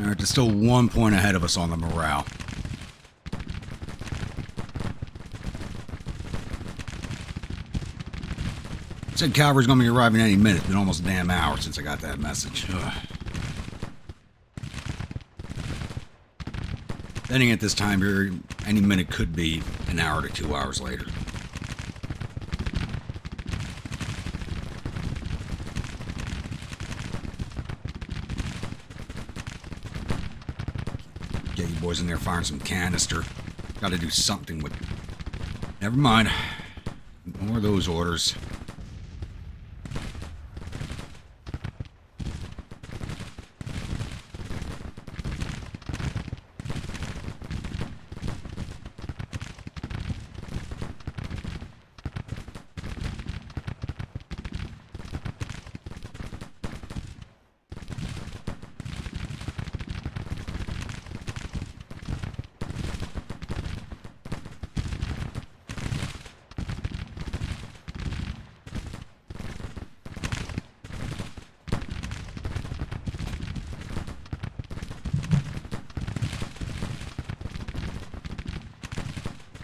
Alright, there's still 1 point ahead of us on the morale. Said cavalry's gonna be arriving any minute. It's been almost a damn hour since I got that message. Ugh. Ending at this time here, any minute could be an hour to 2 hours later. Get you boys in there firing some canister. Gotta do something with... Never mind. More of those orders.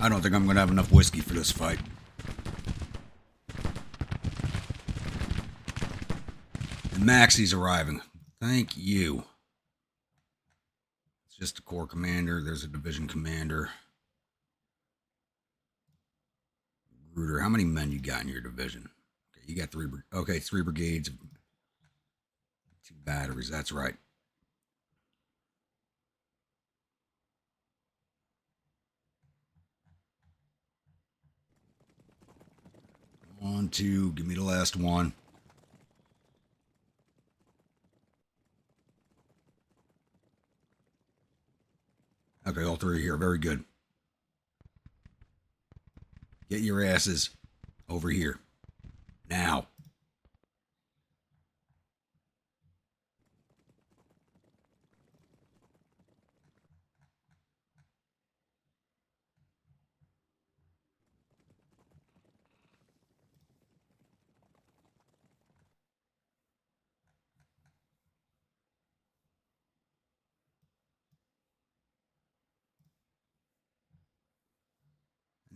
I don't think I'm going to have enough whiskey for this fight. And Maxie's arriving. Thank you. It's just a corps commander. There's a division commander. Reuter, how many men you got in your division? Okay, you got 3. Okay, 3 brigades. 2 batteries. That's right. On to, give me the last one. Okay, all 3 are here. Very good. Get your asses over here. Now.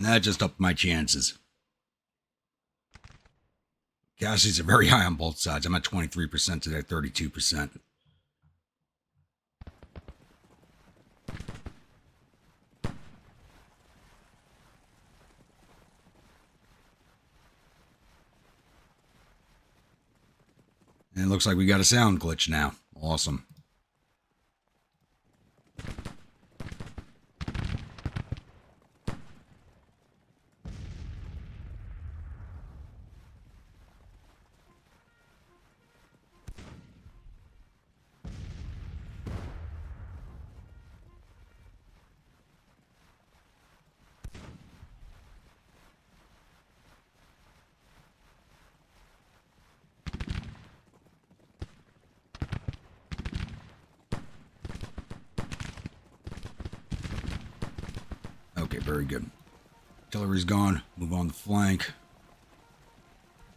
And that just upped my chances. Casualties are very high on both sides. I'm at 23% to their 32%. And it looks like we got a sound glitch now. Awesome. Okay, very good. Artillery's gone. Move on the flank.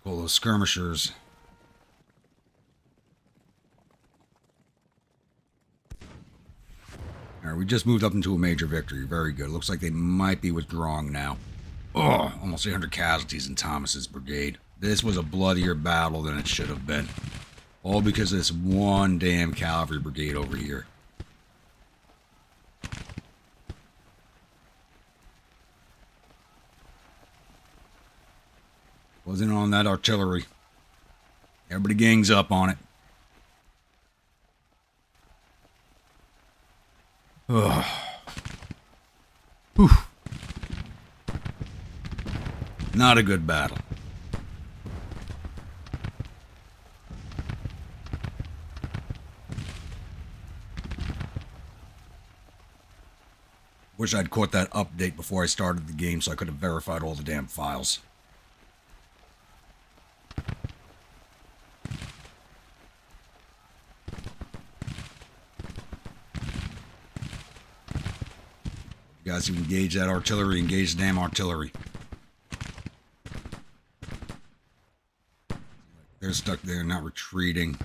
Pull those skirmishers. Alright, we just moved up into a major victory. Very good. Looks like they might be withdrawing now. Oh, almost 800 casualties in Thomas's brigade. This was a bloodier battle than it should have been. All because of this one damn cavalry brigade over here. Wasn't on that artillery. Everybody gangs up on it. Ugh. Whew. Not a good battle. Wish I'd caught that update before I started the game so I could have verified all the damn files. You guys who engage that artillery, engage the damn artillery. They're stuck there, not retreating.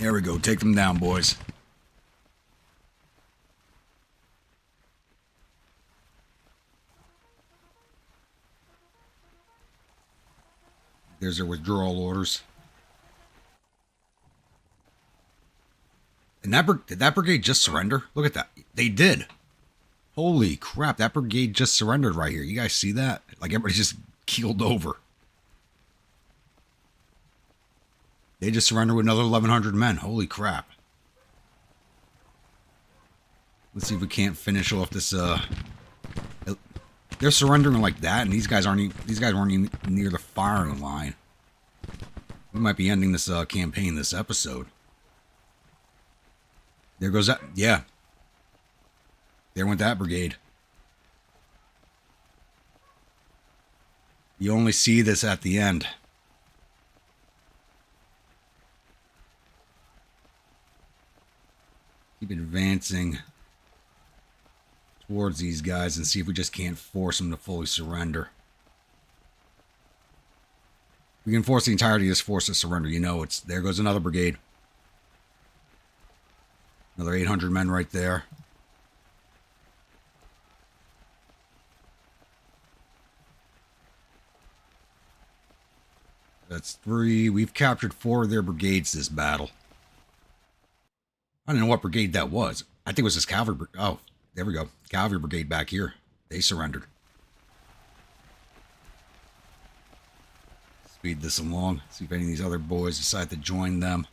There we go. Take them down, boys. There's their withdrawal orders. And did that brigade just surrender? Look at that. They did. Holy crap. That brigade just surrendered right here. You guys see that? Like everybody just keeled over. They just surrendered with another 1,100 men. Holy crap. Let's see if we can't finish off this. They're surrendering like that, and these guys weren't even near the firing line. We might be ending this campaign this episode. There goes that. Yeah. There went that brigade. You only see this at the end. Keep advancing towards these guys and see if we just can't force them to fully surrender. We can force the entirety of this force to surrender. You know, there goes another brigade. Another 800 men right there. That's 3. We've captured 4 of their brigades this battle. I don't know what brigade that was. I think it was this cavalry. Oh, there we go. Cavalry brigade back here. They surrendered. Speed this along. See if any of these other boys decide to join them.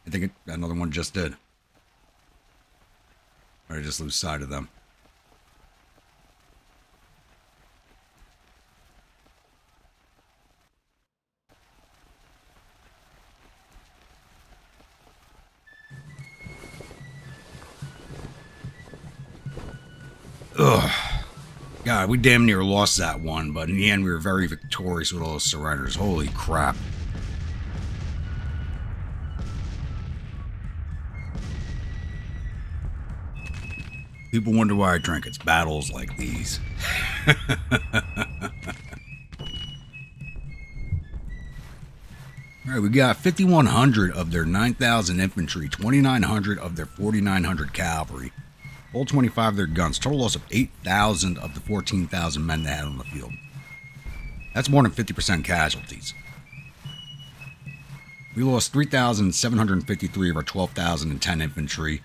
I think another one just did. Or I just lose sight of them. Ugh. God, we damn near lost that one, but in the end we were very victorious with all those surrenders. Holy crap. People wonder why I drink. It's battles like these. Alright, we got 5,100 of their 9,000 infantry, 2,900 of their 4,900 cavalry. All 25 of their guns. Total loss of 8,000 of the 14,000 men they had on the field. That's more than 50% casualties. We lost 3,753 of our 12,010 infantry.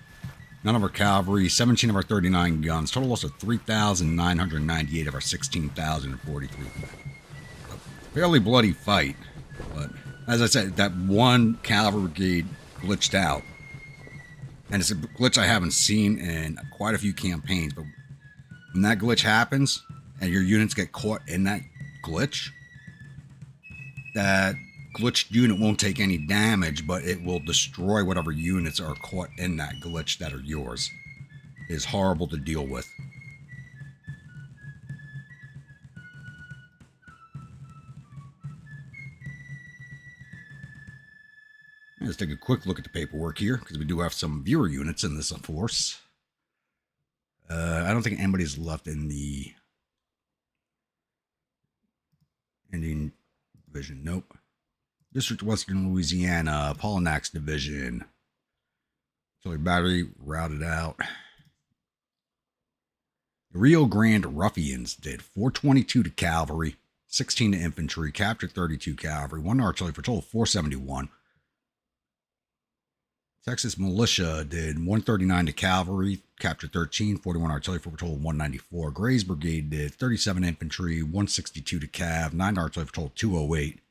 None of our cavalry. 17 of our 39 guns. Total loss of 3,998 of our 16,043. A fairly bloody fight. But as I said, that one cavalry brigade glitched out. And it's a glitch I haven't seen in quite a few campaigns, but when that glitch happens and your units get caught in that glitched unit won't take any damage, but it will destroy whatever units are caught in that glitch that are yours. It is horrible to deal with. Let's take a quick look at the paperwork here, because we do have some viewer units in this force. I don't think anybody's left in the Indian Division. Nope. District Western Louisiana, Pollinax Division. Artillery Battery routed out. The Rio Grande Ruffians did 422 to cavalry, 16 to infantry, captured 32 cavalry, 1 artillery for a total of 471. Texas Militia did 139 to cavalry, captured 13, 41 artillery for a total of 194. Gray's Brigade did 37 infantry, 162 to cav, 9 artillery for a total of 208.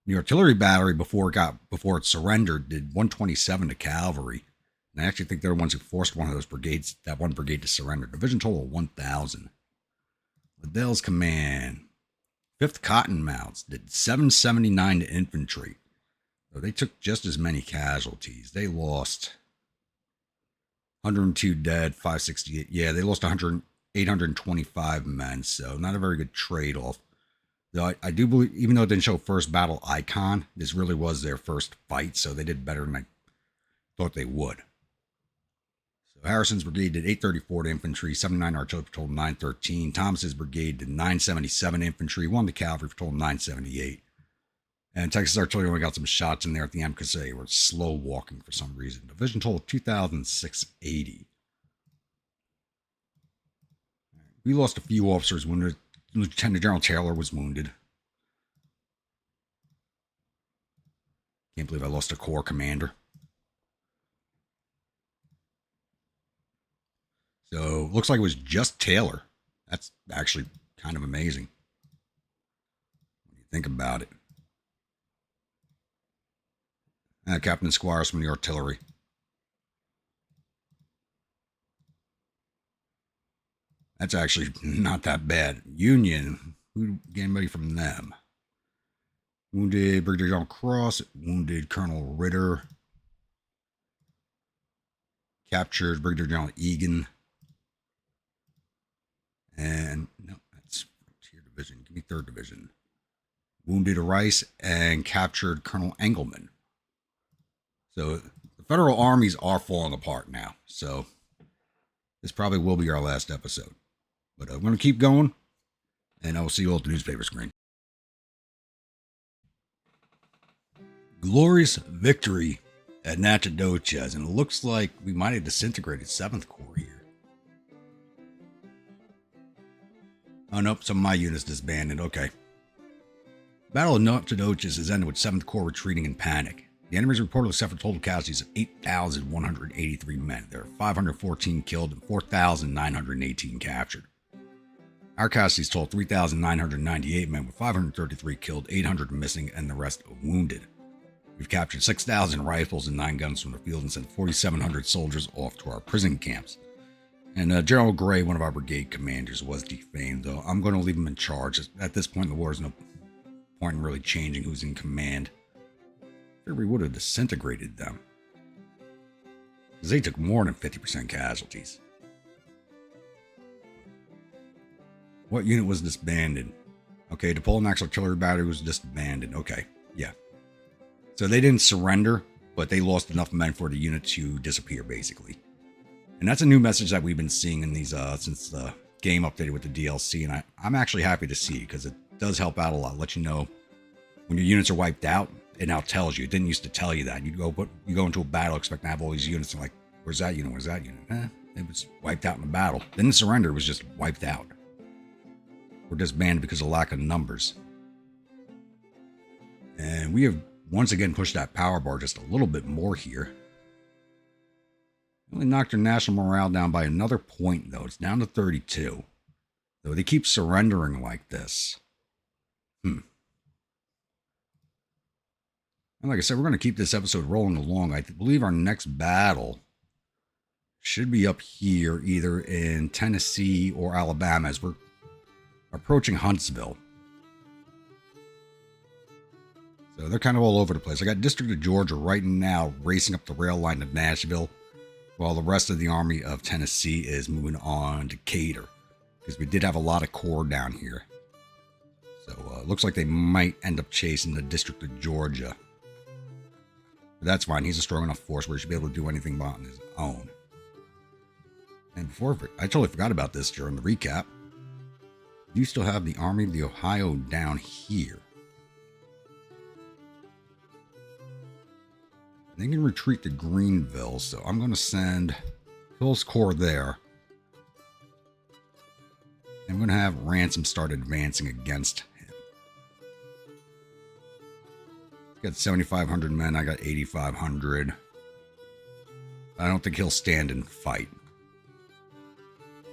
The artillery battery, before it surrendered, did 127 to cavalry. And I actually think they're the ones who forced one of those brigades, that one brigade, to surrender. Division total of 1,000. Liddell's Command, 5th Cottonmouths did 779 to infantry. So they took just as many casualties. They lost 102 dead, 568. Yeah, they lost 825 men, so not a very good trade-off. Though I do believe, even though it didn't show first battle icon, this really was their first fight, so they did better than I thought they would. So Harrison's Brigade did 834 to infantry, 79 artillery for total 913. Thomas's Brigade did 977 infantry, 1 to cavalry for total 978. And Texas Artillery only got some shots in there at the end because they were slow walking for some reason. Division total 2,680. We lost a few officers wounded. Lieutenant General Taylor was wounded. Can't believe I lost a corps commander. So looks like it was just Taylor. That's actually kind of amazing when you think about it. Captain Squires from the artillery. That's actually not that bad. Union, who get anybody from them? Wounded Brigadier General Cross, wounded Colonel Ritter, captured Brigadier General Egan, and no, that's Frontier Division. Give me 3rd Division. Wounded Rice and captured Colonel Engelman. So the federal armies are falling apart now. So this probably will be our last episode. But I'm going to keep going, and I will see you all at the newspaper screen. Glorious victory at Natchitoches, and it looks like we might have disintegrated 7th Corps here. Oh, nope, some of my units disbanded. Okay. Battle of Natchitoches has ended with 7th Corps retreating in panic. The enemy's reportedly suffered total casualties of 8,183 men. There are 514 killed and 4,918 captured. Our casualties total 3,998 men, with 533 killed, 800 missing, and the rest wounded. We've captured 6,000 rifles and 9 guns from the field and sent 4,700 soldiers off to our prison camps. And General Gray, one of our brigade commanders, was defamed, though I'm going to leave him in charge. At this point in the war, there's no point in really changing who's in command. I figured we would have disintegrated them, because they took more than 50% casualties. What unit was disbanded? Okay, the Polonax Artillery Battery was disbanded. Okay, yeah. So they didn't surrender, but they lost enough men for the unit to disappear, basically. And that's a new message that we've been seeing in these since the game updated with the DLC, and I'm actually happy to see, because it does help out a lot. Let you know when your units are wiped out. It now tells you. It didn't used to tell you that. You go into a battle expecting to have all these units, and like, where's that unit? Where's that unit? It was wiped out in the battle. Didn't surrender. It was just wiped out. We're disbanded because of lack of numbers. And we have once again pushed that power bar just a little bit more here. Only knocked their national morale down by another point, though. It's down to 32. Though they keep surrendering like this. And like I said, we're going to keep this episode rolling along. I believe our next battle should be up here, either in Tennessee or Alabama, as we're approaching Huntsville. So they're kind of all over the place. I got District of Georgia right now racing up the rail line to Nashville, while the rest of the Army of Tennessee is moving on to Decatur, because we did have a lot of corps down here. So it looks like they might end up chasing the District of Georgia. But that's fine. He's a strong enough force where he should be able to do anything on his own. And before, I totally forgot about this during the recap. You still have the Army of the Ohio down here. They can retreat to Greenville, so I'm going to send Phil's Corps there. I'm going to have Ransom start advancing against him. He's got 7,500 men, I got 8,500. I don't think he'll stand and fight.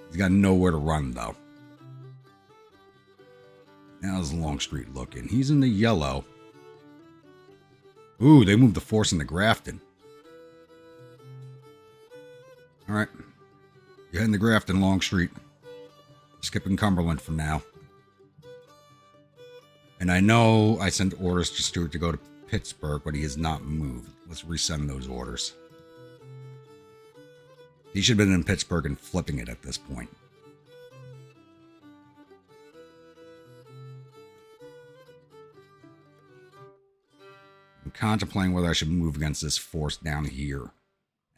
He's got nowhere to run, though. How's Longstreet looking? He's in the yellow. Ooh, they moved the force into Grafton. Alright. You're heading to Grafton, Longstreet. Skipping Cumberland for now. And I know I sent orders to Stuart to go to Pittsburgh, but he has not moved. Let's resend those orders. He should have been in Pittsburgh and flipping it at this point. I'm contemplating whether I should move against this force down here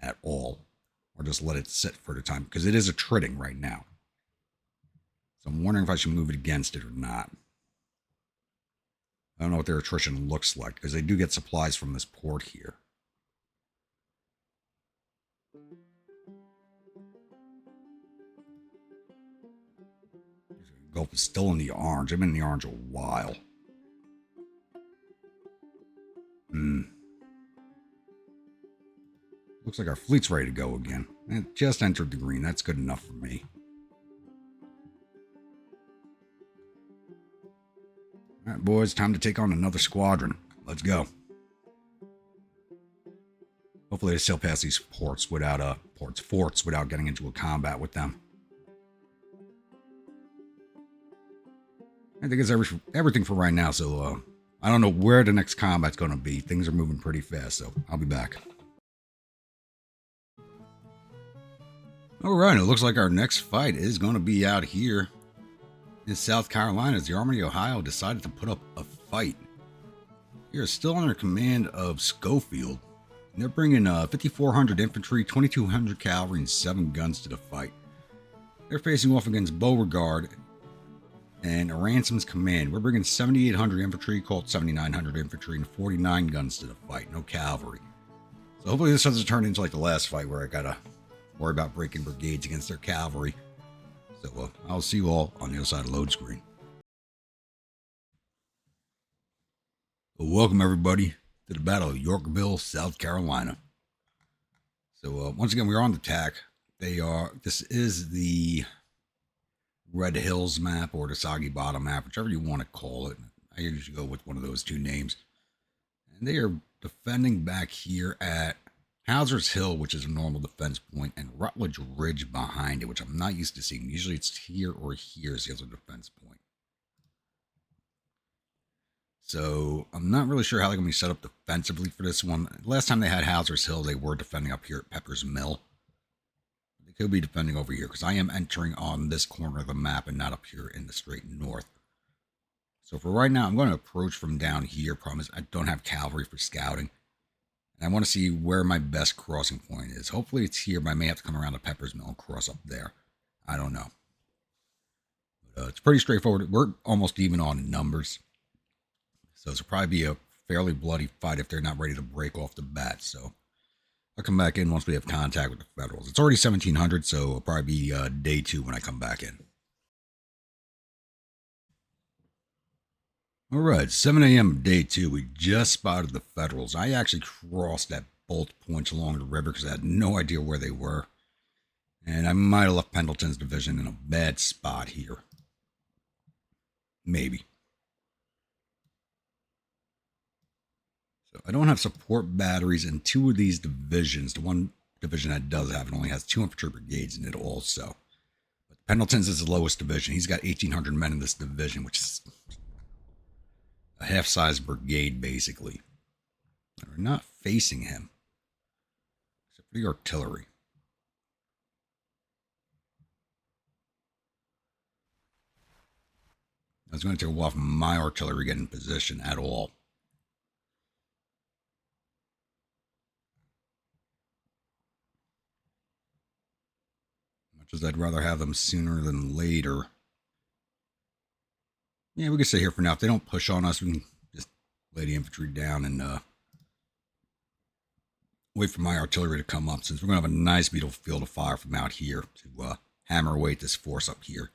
at all, or just let it sit for the time, because it is attriting right now. So I'm wondering if I should move it against it or not. I don't know what their attrition looks like, because they do get supplies from this port here. Gulf is still in the orange. I've been in the orange a while. Looks like our fleet's ready to go again. It just entered the green. That's good enough for me. All right, boys, time to take on another squadron. Let's go. Hopefully, they still pass these forts without getting into a combat with them. I think it's everything for right now, so I don't know where the next combat's going to be. Things are moving pretty fast, so I'll be back. Alright, it looks like our next fight is going to be out here in South Carolina as the Army of Ohio decided to put up a fight. They're still under command of Schofield, and they're bringing 5,400 infantry, 2,200 cavalry, and 7 guns to the fight. They're facing off against Beauregard and Ransom's command. We're bringing 7,800 infantry, called 7,900 infantry, and 49 guns to the fight. No cavalry. So hopefully this doesn't turn into like the last fight where I gotta worry about breaking brigades against their cavalry. So I'll see you all on the other side of the load screen. Well, welcome everybody to the Battle of Yorkville, South Carolina. So once again, we're on the TAC. This is the Red Hills map or the Soggy Bottom map, whichever you want to call it. I usually go with one of those two names. And they are defending back here at Hauser's Hill, which is a normal defense point, and Rutledge Ridge behind it, which I'm not used to seeing. Usually it's here or here as the other defense point. So I'm not really sure how they're going to be set up defensively for this one. Last time they had Hauser's Hill, they were defending up here at Pepper's Mill. They could be defending over here because I am entering on this corner of the map and not up here in the straight north. So for right now, I'm going to approach from down here. Problem is I don't have cavalry for scouting. And I want to see where my best crossing point is. Hopefully it's here, but I may have to come around to Pepper's Mill and cross up there. I don't know. But, it's pretty straightforward. We're almost even on numbers. So this will probably be a fairly bloody fight if they're not ready to break off the bat. So I'll come back in once we have contact with the Federals. It's already 1700, so it'll probably be day 2 when I come back in. All right, 7 a.m. day 2. We just spotted the Federals. I actually crossed at both points along the river because I had no idea where they were. And I might have left Pendleton's division in a bad spot here. Maybe. So I don't have support batteries in 2 of these divisions. The one division that does have it only has 2 infantry brigades in it also. But Pendleton's is the lowest division. He's got 1,800 men in this division, which is a half-size brigade, basically. We're not facing him, except for the artillery. I was going to take a while for my artillery to get in position at all. Much as I'd rather have them sooner than later. Yeah, we can stay here for now. If they don't push on us, we can just lay the infantry down and wait for my artillery to come up, since we're going to have a nice field of fire from out here to hammer away at this force up here.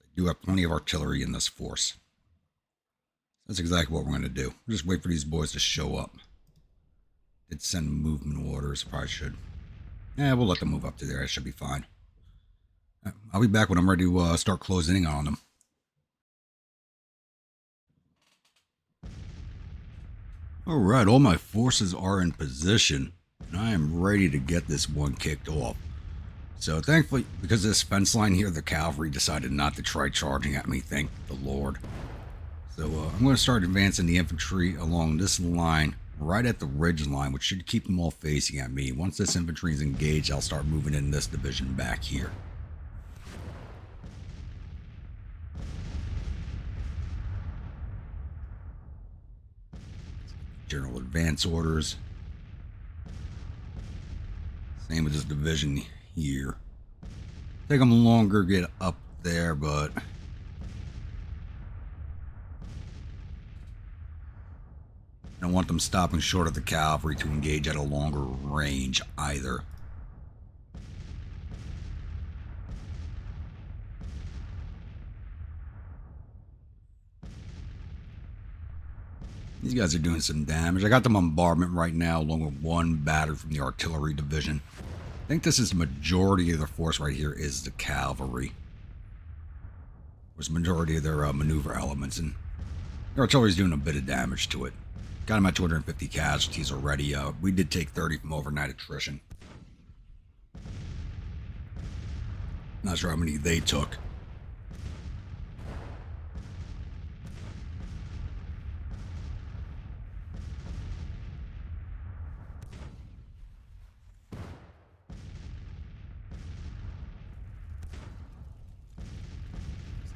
I do have plenty of artillery in this force. That's exactly what we're going to do. We'll just wait for these boys to show up. Did send movement orders. Probably should. Yeah, we'll let them move up to there. It should be fine. I'll be back when I'm ready to start closing in on them. Alright, all my forces are in position, and I am ready to get this one kicked off. So thankfully, because of this fence line here, the cavalry decided not to try charging at me, thank the Lord. So I'm going to start advancing the infantry along this line, right at the ridge line, which should keep them all facing at me. Once this infantry is engaged, I'll start moving in this division back here. General advance orders. Same with this division here. Take them longer to get up there, but don't want them stopping short of the cavalry to engage at a longer range either. These guys are doing some damage. I got the bombardment right now, along with one battery from the artillery division. I think this is the majority of the force right here is the cavalry. There's the majority of their maneuver elements, and the artillery's doing a bit of damage to it. Got them at 250 casualties already. We did take 30 from overnight attrition. Not sure how many they took.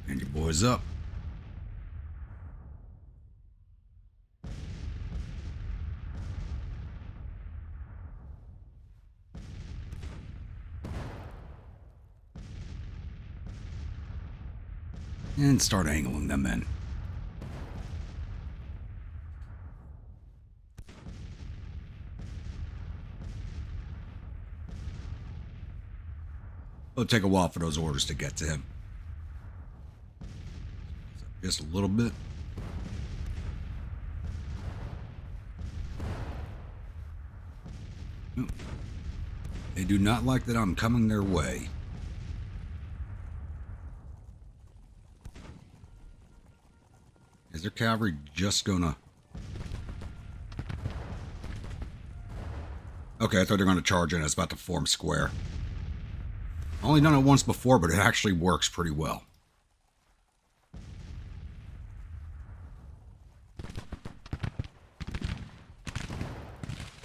Stand your boys up. And start angling them in. It'll take a while for those orders to get to him. Just a little bit. They do not like that I'm coming their way. Is their cavalry just gonna... Okay, I thought they were gonna charge in. I was about to form square. Only done it once before, but it actually works pretty well.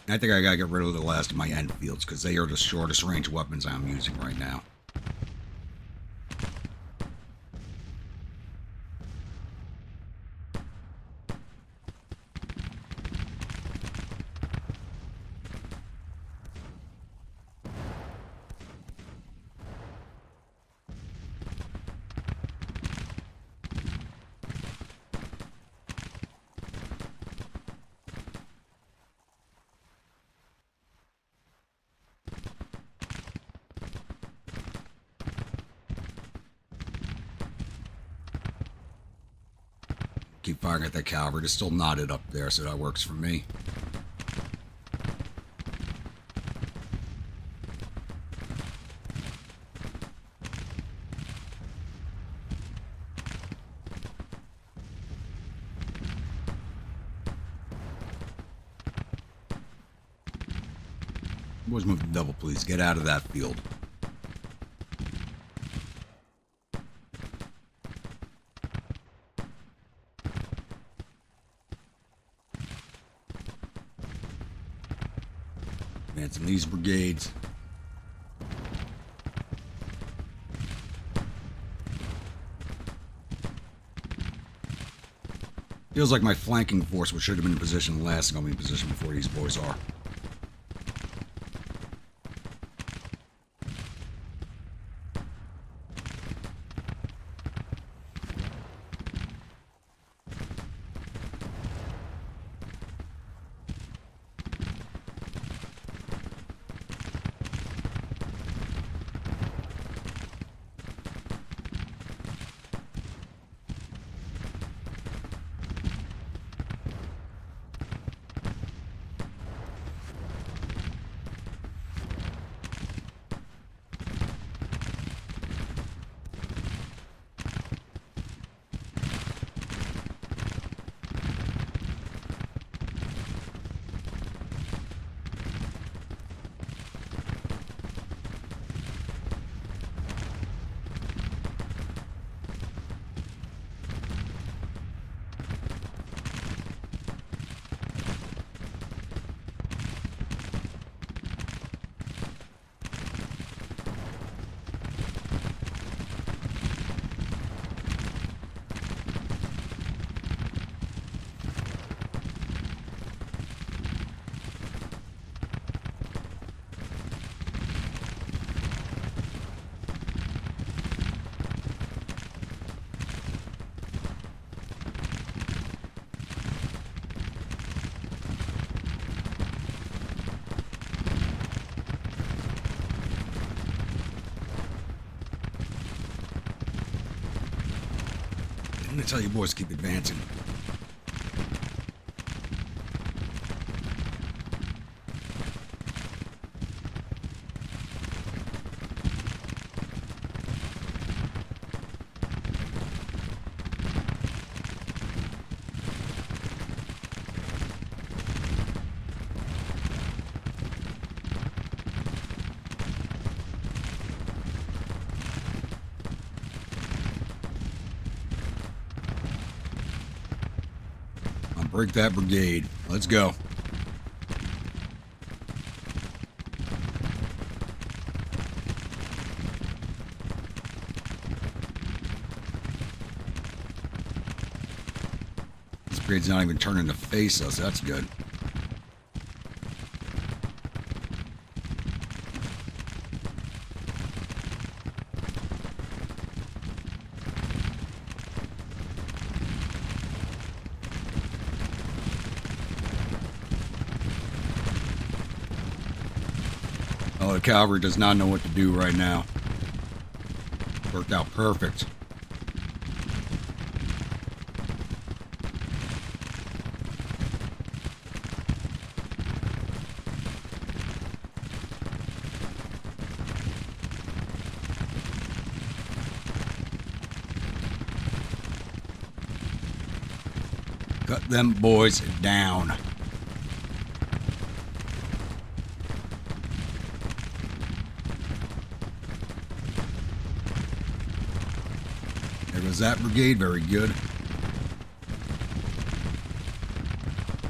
I think I gotta get rid of the last of my Enfields, because they are the shortest range weapons I'm using right now. Keep firing at that cavalry. It's still knotted up there, so that works for me. Boys, move the double, please. Get out of that field. Advancing these brigades. Feels like my flanking force, which should have been in position last, is going to be in position before these boys are. tell you boys, keep advancing. Break that brigade. Let's go. This brigade's not even turning to face us. That's good. Oh, the cavalry does not know what to do right now. Worked out perfect. Cut them boys down. There goes that brigade. Very good.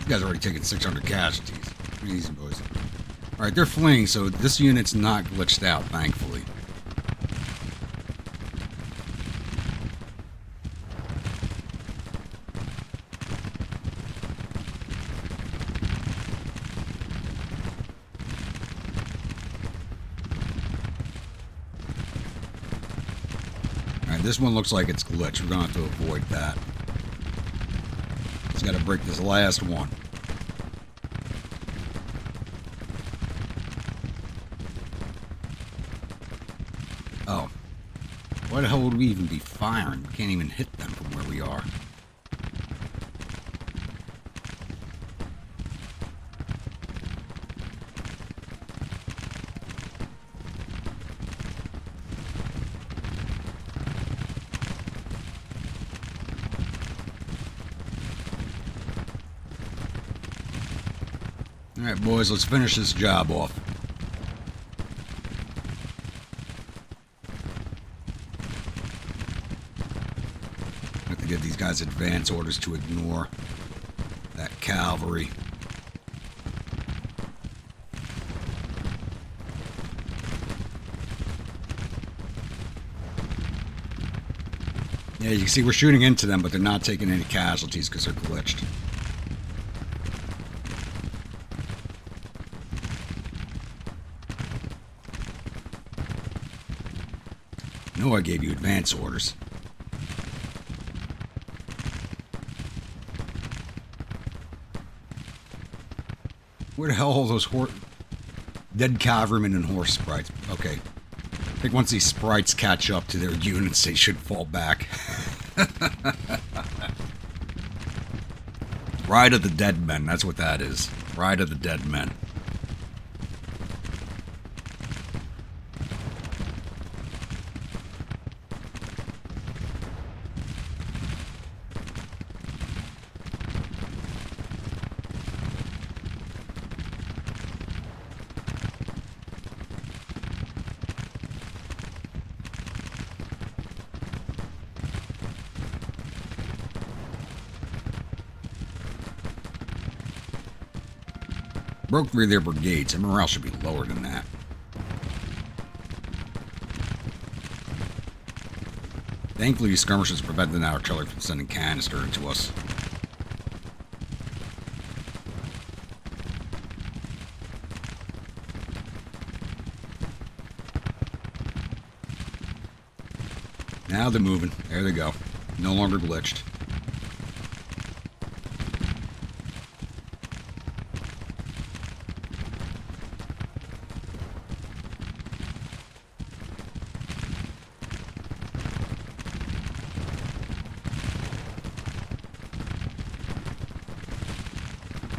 You guys already taken 600 casualties. Easy, boys. Alright, they're fleeing, so this unit's not glitched out, thankfully. This one looks like it's glitched. We're going to have to avoid that. Just got to break this last one. Oh. Why the hell would we even be firing? We can't even hit them from where we are. Alright, boys, let's finish this job off. I have to give these guys advance orders to ignore that cavalry. Yeah, you can see we're shooting into them, but they're not taking any casualties because they're glitched. I know I gave you advance orders. Where the hell are all those dead cavalrymen and horse sprites? Okay. I think once these sprites catch up to their units, they should fall back. Ride of the Dead Men, that's what that is. Ride of the Dead Men. Broke 3 of their brigades. Their morale should be lower than that. Thankfully, these skirmishes prevented our artillery from sending canister into us. Now they're moving. There they go. No longer glitched.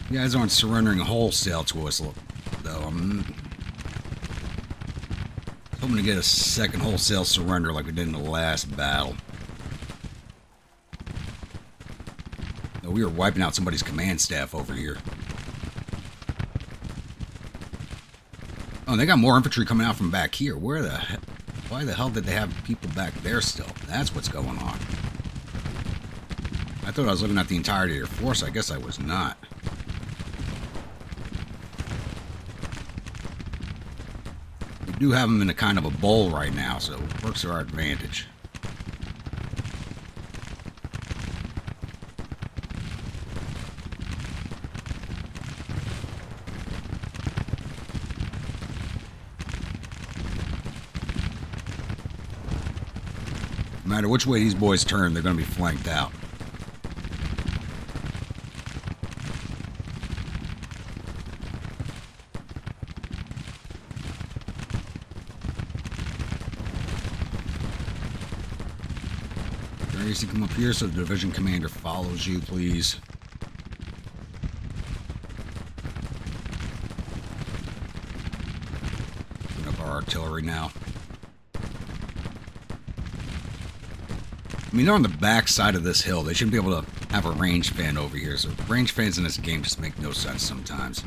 You guys aren't surrendering wholesale to us, though. I'm hoping to get a second wholesale surrender like we did in the last battle. No, we were wiping out somebody's command staff over here. Oh, and they got more infantry coming out from back here. Where the heck? Why the hell did they have people back there still? That's what's going on. I thought I was looking at the entirety of their force. I guess I was not. We do have them in a kind of a bowl right now, so it works to our advantage. No matter which way these boys turn, they're going to be flanked out. Gracie, come up here so the division commander follows you, please. Put up our artillery now. I mean, they're on the back side of this hill. They shouldn't be able to have a range fan over here. So range fans in this game just make no sense sometimes.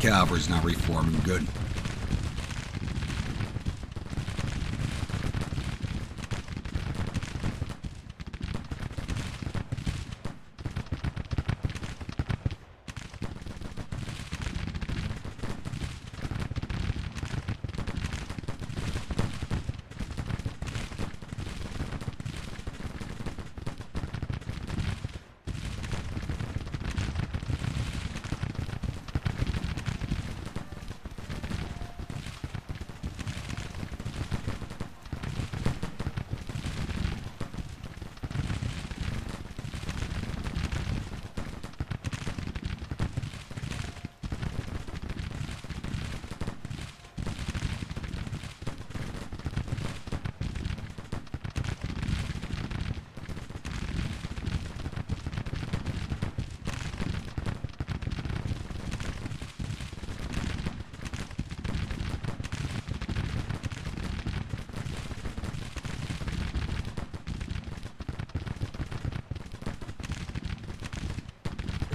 Cavalry's not reforming. Good.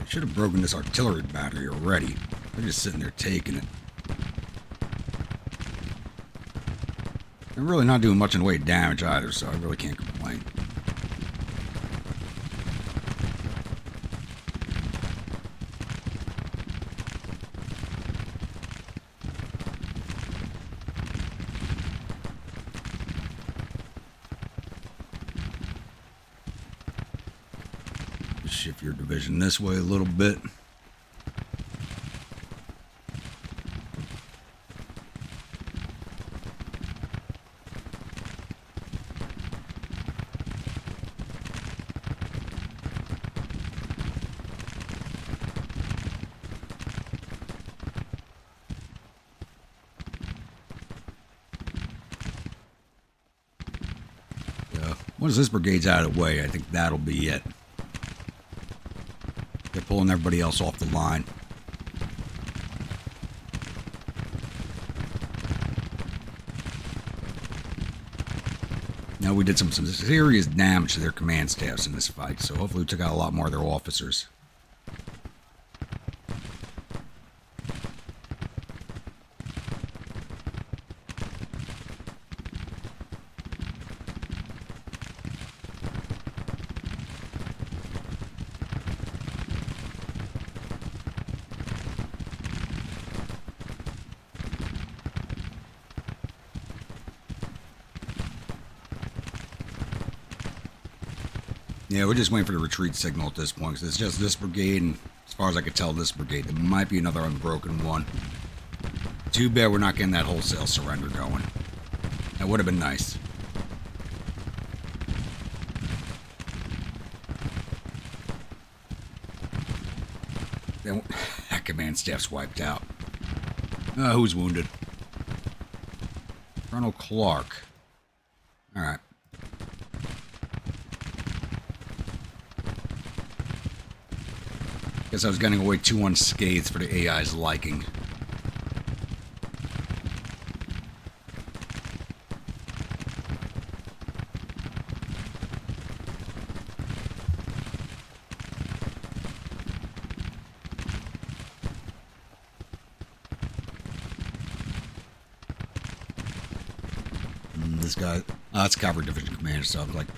Should have broken this artillery battery already. They're just sitting there taking it. They're really not doing much in the way of damage either, so I really can't complain. Shift your division this way a little bit. Once this brigade's out of the way, I think that'll be it. They're pulling everybody else off the line. Now we did some serious damage to their command staffs in this fight, so hopefully we took out a lot more of their officers. Yeah, we're just waiting for the retreat signal at this point, because it's just this brigade, and as far as I could tell, this brigade. There might be another unbroken one. Too bad we're not getting that wholesale surrender going. That would have been nice. That command staff's wiped out. Who's wounded? Colonel Clark. Alright. Guess I was getting away too unscathed for the AI's liking. This guy, that's Cavalry Division Commander, so I'm like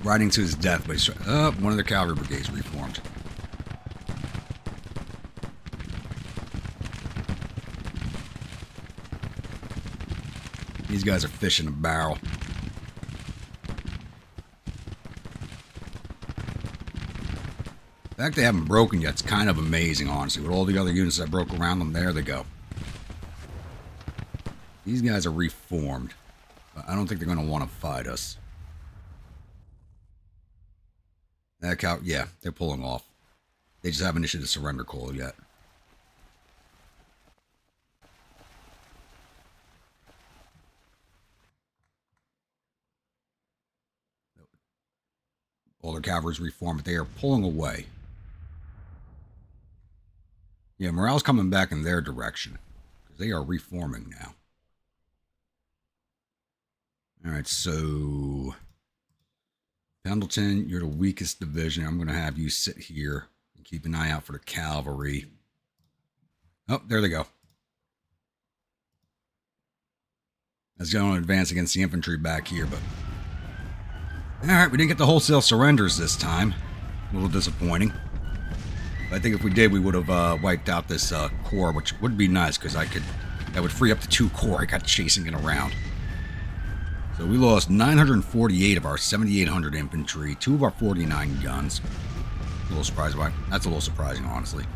riding to his death, but he's one of the cavalry brigades reformed. These guys are fish in a barrel. The fact they haven't broken yet is kind of amazing, honestly. With all the other units that broke around them, there they go. These guys are reformed. But I don't think they're going to want to fight us. Yeah, they're pulling off. They just haven't issued a surrender call yet. All their cavalry's reformed, but they are pulling away. Yeah, morale's coming back in their direction. Because they are reforming now. Alright, so Pendleton, you're the weakest division. I'm going to have you sit here and keep an eye out for the cavalry. Oh, there they go. That's going to advance against the infantry back here, but... Alright, we didn't get the wholesale surrenders this time. A little disappointing. But I think if we did, we would have wiped out this corps, which would be nice, because that would free up the 2 corps I got chasing it around. So we lost 948 of our 7,800 infantry, 2 of our 49 guns. A little surprised by that's a little surprising, honestly.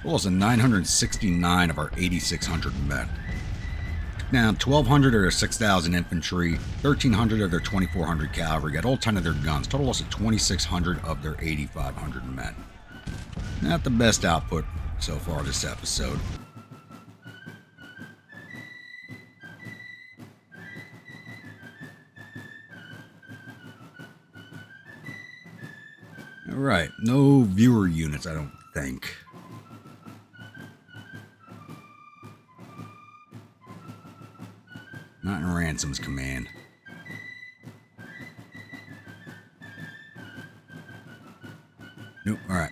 We lost 969 of our 8,600 men. Took down 1,200 of their 6,000 infantry, 1,300 of their 2,400 cavalry, got all 10 of their guns. Total loss of 2,600 of their 8,500 men. Not the best output so far this episode. Alright, no viewer units, I don't think. Not in Ransom's command. Nope, alright.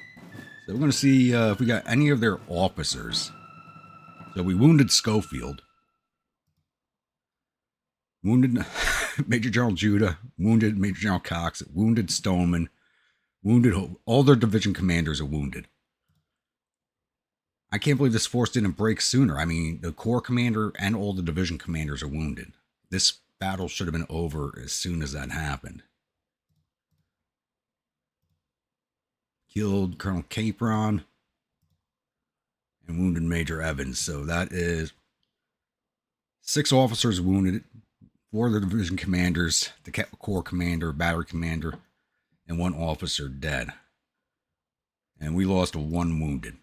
So we're going to see if we got any of their officers. So we wounded Schofield. Wounded Major General Judah. Wounded Major General Cox. Wounded Stoneman. Wounded, all their division commanders are wounded. I can't believe this force didn't break sooner. I mean, the corps commander and all the division commanders are wounded. This battle should have been over as soon as that happened. Killed Colonel Capron and wounded Major Evans. So that is 6 officers wounded, 4 of the division commanders, the corps commander, battery commander, and 1 officer dead. And we lost 1 wounded.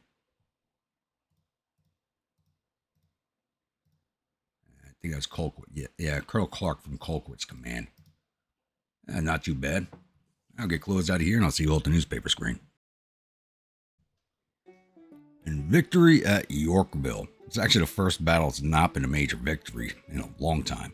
I think that was Colquitt. Yeah, Colonel Clark from Colquitt's command. Not too bad. I'll get closed out of here and I'll see you all at the newspaper screen. And victory at Yorkville. It's actually the first battle that's not been a major victory in a long time.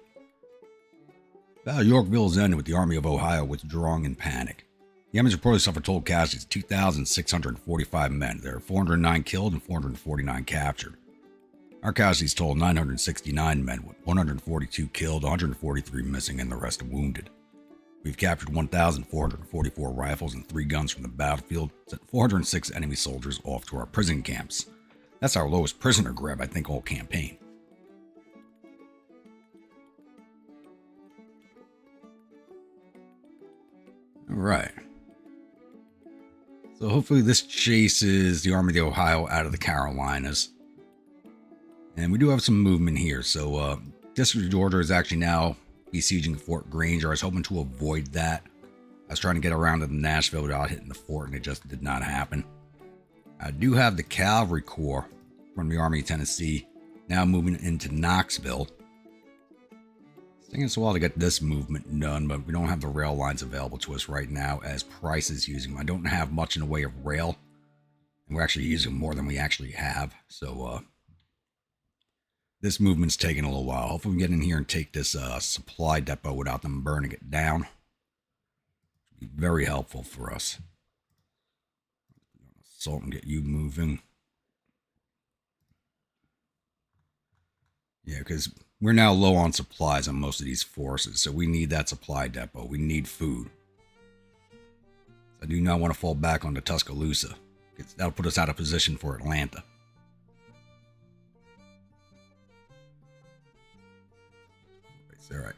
Battle of Yorkville has ended with the Army of Ohio withdrawing in panic. The Yemen's reportedly suffered total casualties of 2,645 men. There are 409 killed and 449 captured. Our casualties total 969 men, with 142 killed, 143 missing, and the rest wounded. We've captured 1,444 rifles and 3 guns from the battlefield, sent 406 enemy soldiers off to our prison camps. That's our lowest prisoner grab, I think, all campaign. Alright. So hopefully this chases the Army of the Ohio out of the Carolinas. And we do have some movement here. So District of Georgia is actually now besieging Fort Granger. I was hoping to avoid that. I was trying to get around to Nashville without hitting the fort, and it just did not happen. I do have the Cavalry Corps from the Army of Tennessee now moving into Knoxville. It's taking us a while to get this movement done, but we don't have the rail lines available to us right now as Price is using them. I don't have much in the way of rail, and we're actually using more than we actually have. So this movement's taking a little while. Hopefully we can get in here and take this supply depot without them burning it down. It'd be very helpful for us. Assault and get you moving. Yeah, because we're now low on supplies on most of these forces, so we need that supply depot. We need food. I do not want to fall back onto Tuscaloosa. That'll put us out of position for Atlanta. All right.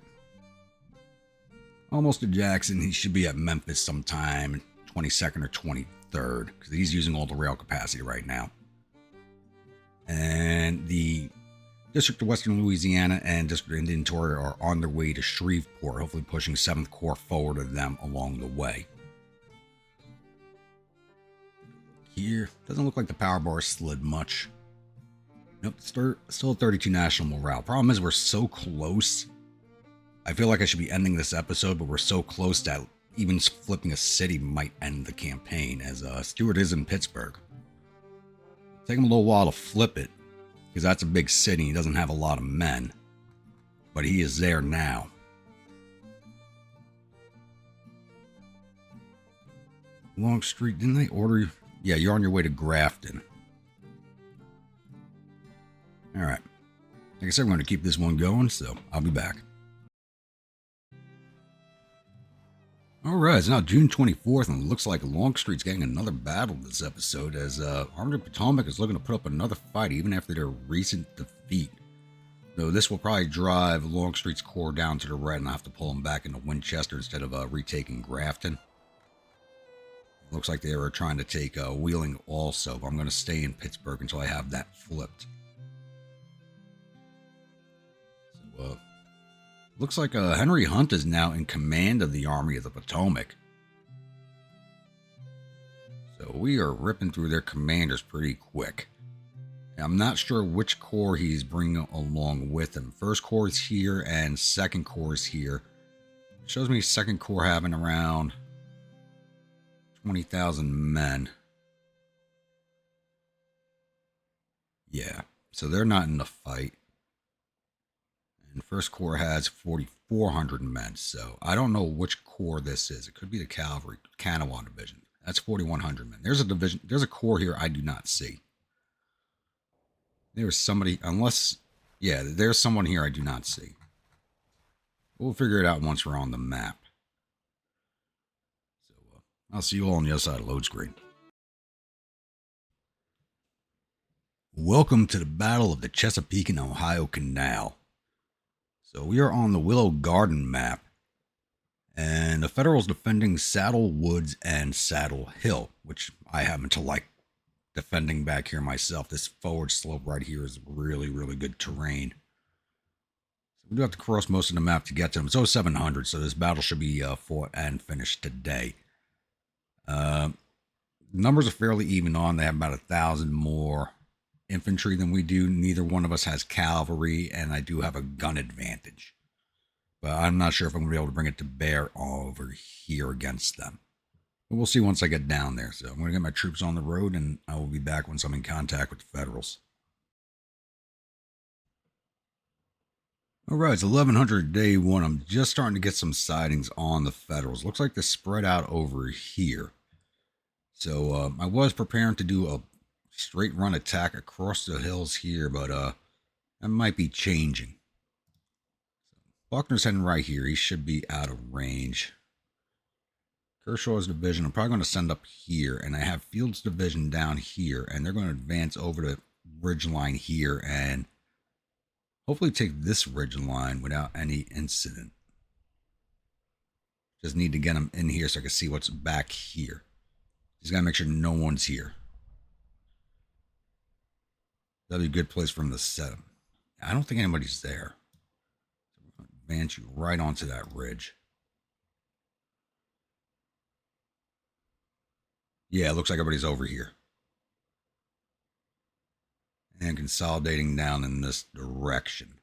Almost to Jackson. He should be at Memphis sometime 22nd or 23rd because he's using all the rail capacity right now. And the District of Western Louisiana and District of Indian Territory are on their way to Shreveport, hopefully pushing 7th Corps forward of them along the way. Here, doesn't look like the power bar slid much. Nope, still 32 national morale. Problem is we're so close. I feel like I should be ending this episode, but we're so close that even flipping a city might end the campaign, as Stewart is in Pittsburgh. Take him a little while to flip it, because that's a big city. He doesn't have a lot of men, but he is there now. Longstreet, didn't they order you? Yeah, you're on your way to Grafton. All right. Like I said, we're going to keep this one going, so I'll be back. All right, it's now June 24th, and it looks like Longstreet's getting another battle this episode, as Army of the Potomac is looking to put up another fight even after their recent defeat. So this will probably drive Longstreet's corps down to the right, and I'll have to pull them back into Winchester instead of retaking Grafton. Looks like they were trying to take Wheeling also, but I'm going to stay in Pittsburgh until I have that flipped. So, looks like Henry Hunt is now in command of the Army of the Potomac. So we are ripping through their commanders pretty quick. I'm not sure which corps he's bringing along with him. 1st Corps is here and 2nd Corps is here. It shows me 2nd Corps having around 20,000 men. Yeah, so they're not in the fight. And 1st Corps has 4,400 men, so I don't know which corps this is. It could be the Cavalry, Canal division. That's 4,100 men. There's a division, there's a corps here I do not see. There's somebody, yeah, there's someone here I do not see. We'll figure it out once we're on the map. So I'll see you all on the other side of the load screen. Welcome to the Battle of the Chesapeake and Ohio Canal. So we are on the Willow Garden map, and the Federals defending Saddle Woods and Saddle Hill, which I happen to like defending back here myself. This forward slope right here is really, really good terrain. So we do have to cross most of the map to get to them. It's 0700, so this battle should be fought and finished today. Numbers are fairly even on. They have about 1,000 more infantry than we do. Neither one of us has cavalry, and I do have a gun advantage. But I'm not sure if I'm going to be able to bring it to bear over here against them. But we'll see once I get down there. So I'm going to get my troops on the road, and I will be back once I'm in contact with the Federals. Alright, it's 1100 day one. I'm just starting to get some sightings on the Federals. Looks like they're spread out over here. So I was preparing to do a straight run attack across the hills here, but that might be changing. Buckner's heading right here. He should be out of range. Kershaw's division, I'm probably going to send up here, and I have Field's division down here, and they're going to advance over the ridge line here and hopefully take this ridge line without any incident. Just need to get them in here so I can see what's back here. Just gotta make sure no one's here. That'd be a good place for him to set him. I don't think anybody's there. So we're gonna advance you right onto that ridge. Yeah, it looks like everybody's over here. And consolidating down in this direction.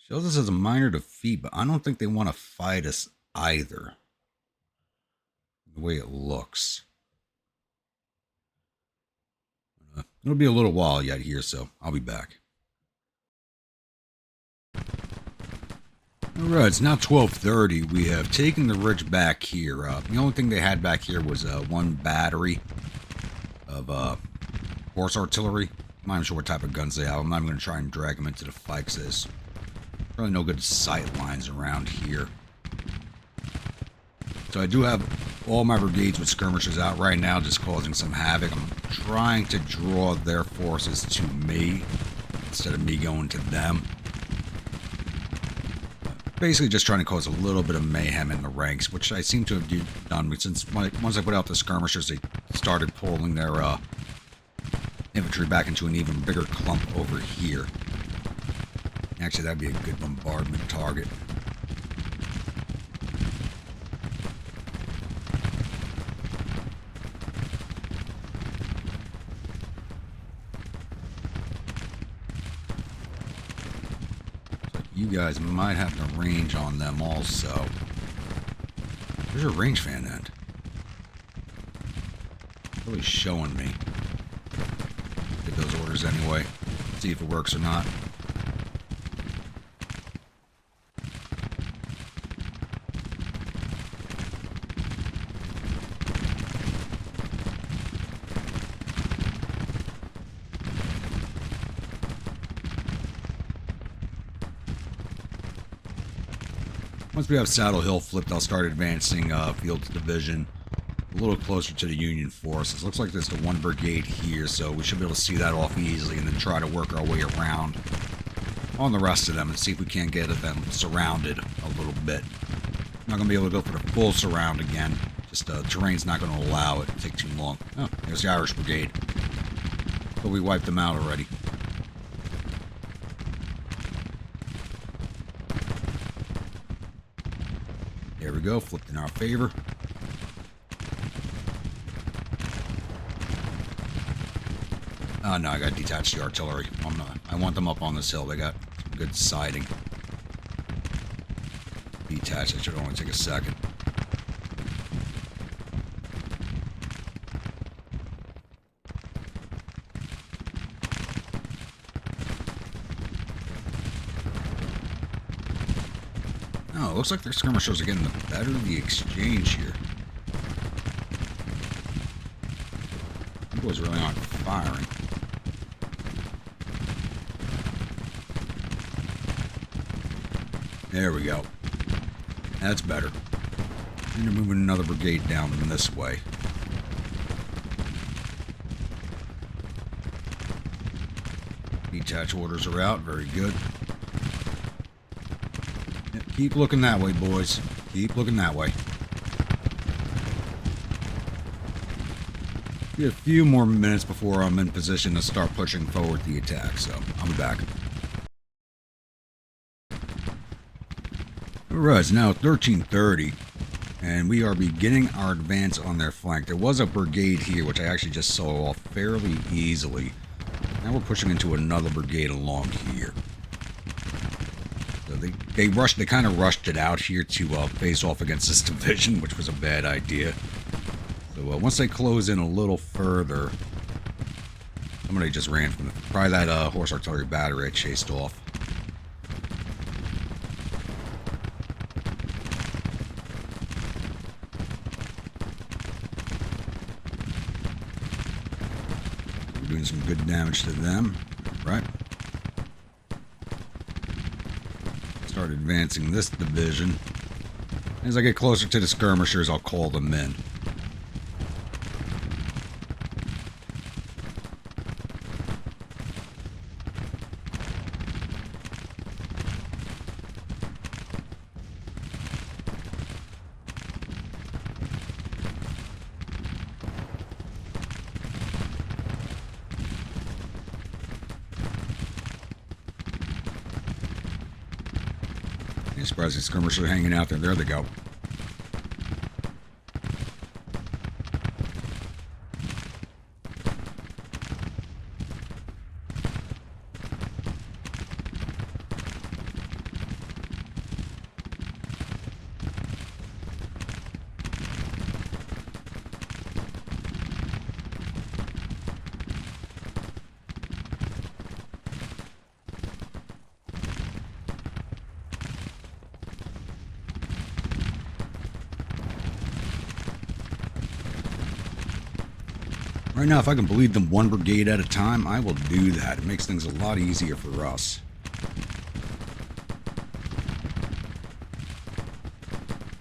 Shows us as a minor defeat, but I don't think they want to fight us either. The way it looks. It'll be a little while yet here, so I'll be back. Alright, it's now 12:30. We have taken the ridge back here. The only thing they had back here was one battery of horse artillery. I'm not even sure what type of guns they have. I'm not even going to try and drag them into the fight because there's really no good sight lines around here. So I do have all my brigades with skirmishers out right now, just causing some havoc. I'm trying to draw their forces to me instead of me going to them. Basically just trying to cause a little bit of mayhem in the ranks, which I seem to have done. Since once I put out the skirmishers, they started pulling their infantry back into an even bigger clump over here. Actually, that'd be a good bombardment target. You guys might have the range on them also. Where's your range fan at? Really showing me. Get those orders anyway. See if it works or not. Once we have Saddle Hill flipped, I'll start advancing Fields Division a little closer to the Union forces. Looks like there's the one brigade here, so we should be able to see that off easily and then try to work our way around on the rest of them and see if we can't get them surrounded a little bit. Not going to be able to go for the full surround again. Just terrain's not going to allow it. It'll take too long. Oh, there's the Irish Brigade. But we wiped them out already. There we go, flipped in our favor. Oh no, I got to detach the artillery. I want them up on this hill. They got good siding. Detach, that should only take a second. Oh, it looks like their skirmishers are getting the better of the exchange here. You boys really aren't firing. There we go. That's better. And you're moving another brigade down this way. Detach orders are out. Very good. Keep looking that way, boys. Keep looking that way. Be a few more minutes before I'm in position to start pushing forward the attack, so I'll be back. Alright, it's now 13:30, and we are beginning our advance on their flank. There was a brigade here, which I actually just saw off fairly easily. Now we're pushing into another brigade along here. So they kind of rushed it out here to face off against this division, which was a bad idea. So once they close in a little further, somebody just ran from probably that horse artillery battery I chased off. We're doing some good damage to them, right? Start advancing this division. As I get closer to the skirmishers, I'll call them in. surprised the skirmishers are hanging out there. There they go. Right now, if I can bleed them one brigade at a time, I will do that. It makes things a lot easier for us.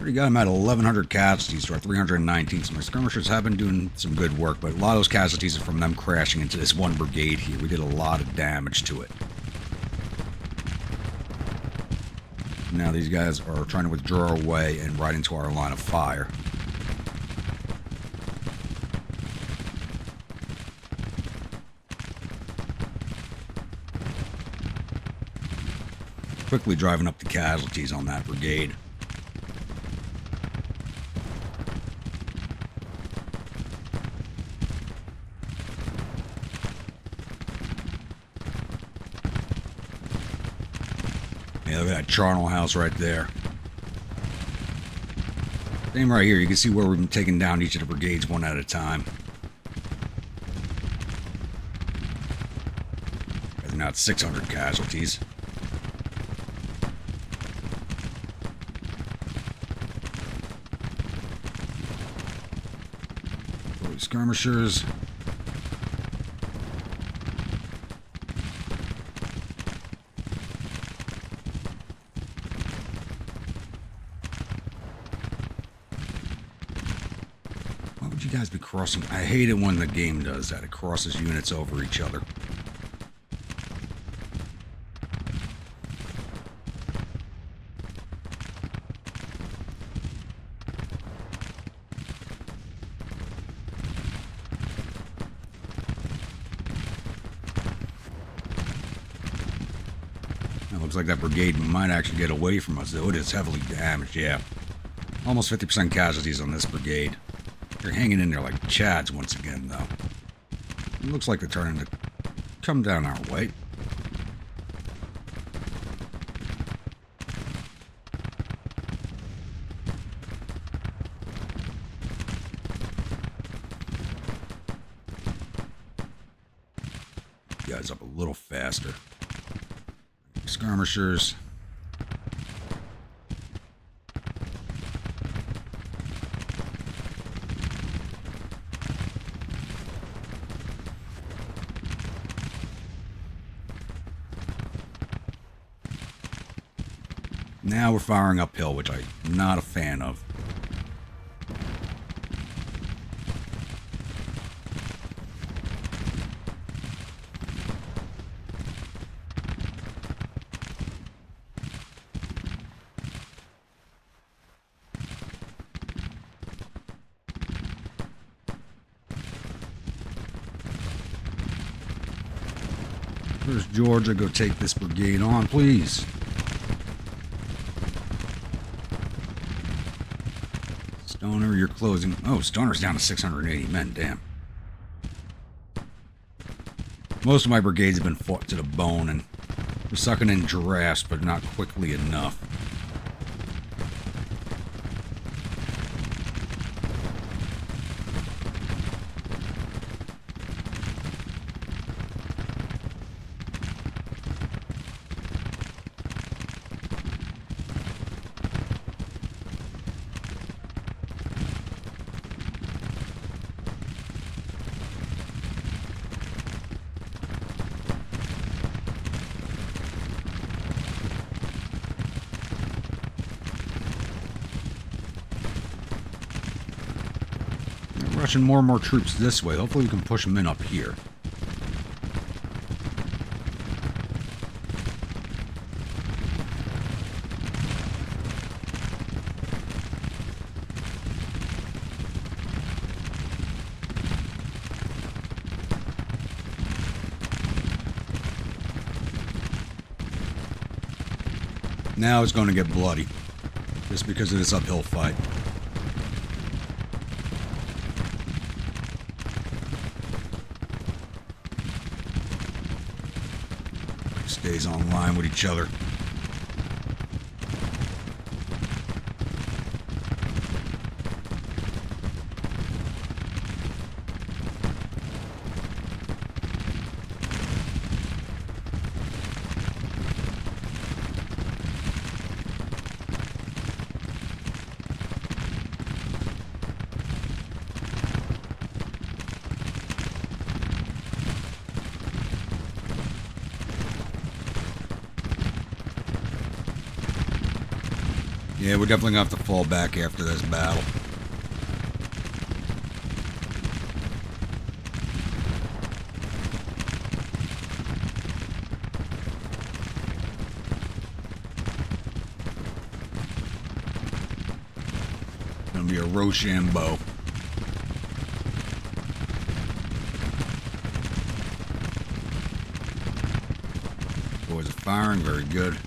Already got them at 1,100 casualties to our 319, so my skirmishers have been doing some good work, but a lot of those casualties are from them crashing into this one brigade here. We did a lot of damage to it. Now these guys are trying to withdraw away and right into our line of fire. Quickly driving up the casualties on that brigade. Yeah, look at that charnel house right there. Same right here. You can see where we've been taking down each of the brigades one at a time. Guys are now at 600 casualties. Skirmishers. Why would you guys be crossing? I hate it when the game does that. It crosses units over each other. Looks like that brigade might actually get away from us, though. It is heavily damaged, yeah. Almost 50% casualties on this brigade. They're hanging in there like chads once again, though. It looks like they're turning to come down our way. Guys up a little faster. Skirmishers. Now we're firing uphill, which I'm not a fan of. Where's Georgia? Go take this brigade on, please. Stoner, you're closing. Oh, Stoner's down to 680 men, damn. Most of my brigades have been fought to the bone, and we're sucking in drafts, but not quickly enough. Rushing more and more troops this way. Hopefully we can push them in up here. Now it's going to get bloody. Just because of this uphill fight. Stays on line with each other. Yeah, we're definitely going to have to fall back after this battle. Going to be a Rochambeau. Boys are firing, very good.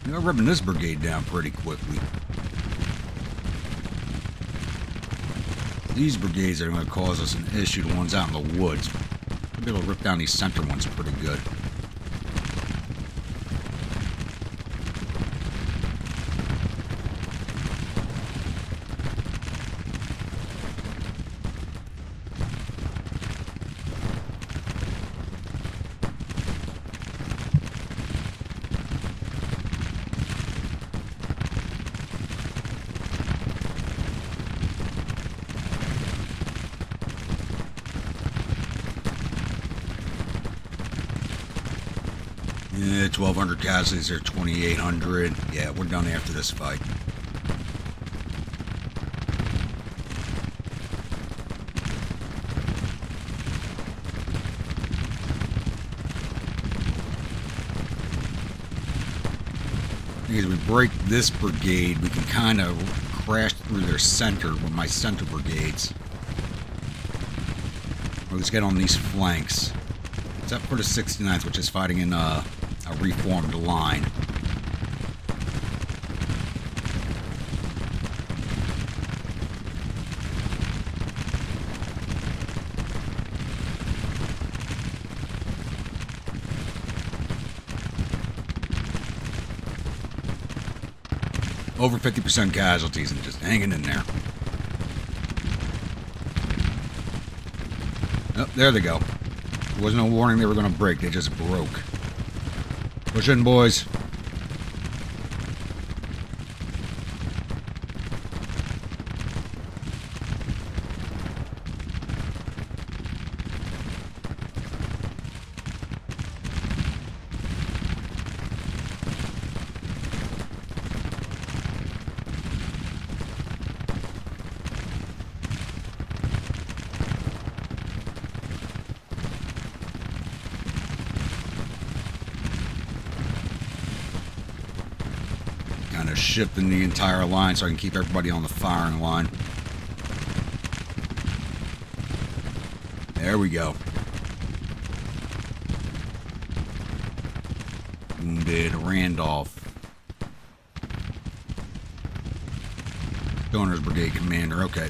They're ripping this brigade down pretty quickly. These brigades are going to cause us an issue, the ones out in the woods. We'll be able to rip down these center ones pretty good. Yeah, 1,200 casualties or 2,800. Yeah, we're done after this fight. As we break this brigade, we can kind of crash through their center with my center brigades. Or let's get on these flanks. Except for the 69th, which is fighting in a reformed line. Over 50% casualties and just hanging in there. Oh, there they go. There was no warning they were going to break. They just broke. Push in, boys. Kind of shifting the entire line so I can keep everybody on the firing line. There we go. Wounded Randolph. Stoner's Brigade Commander, okay.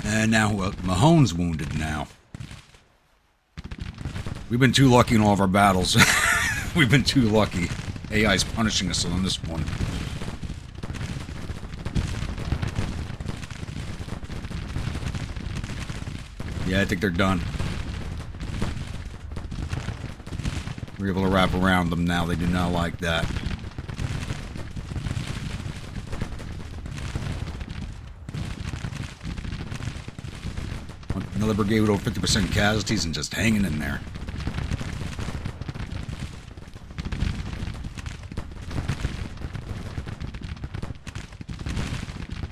And now Mahone's wounded now. We've been too lucky in all of our battles. We've been too lucky. AI's punishing us on this one. Yeah, I think they're done. We're able to wrap around them now. They do not like that. Another brigade with over 50% casualties and just hanging in there.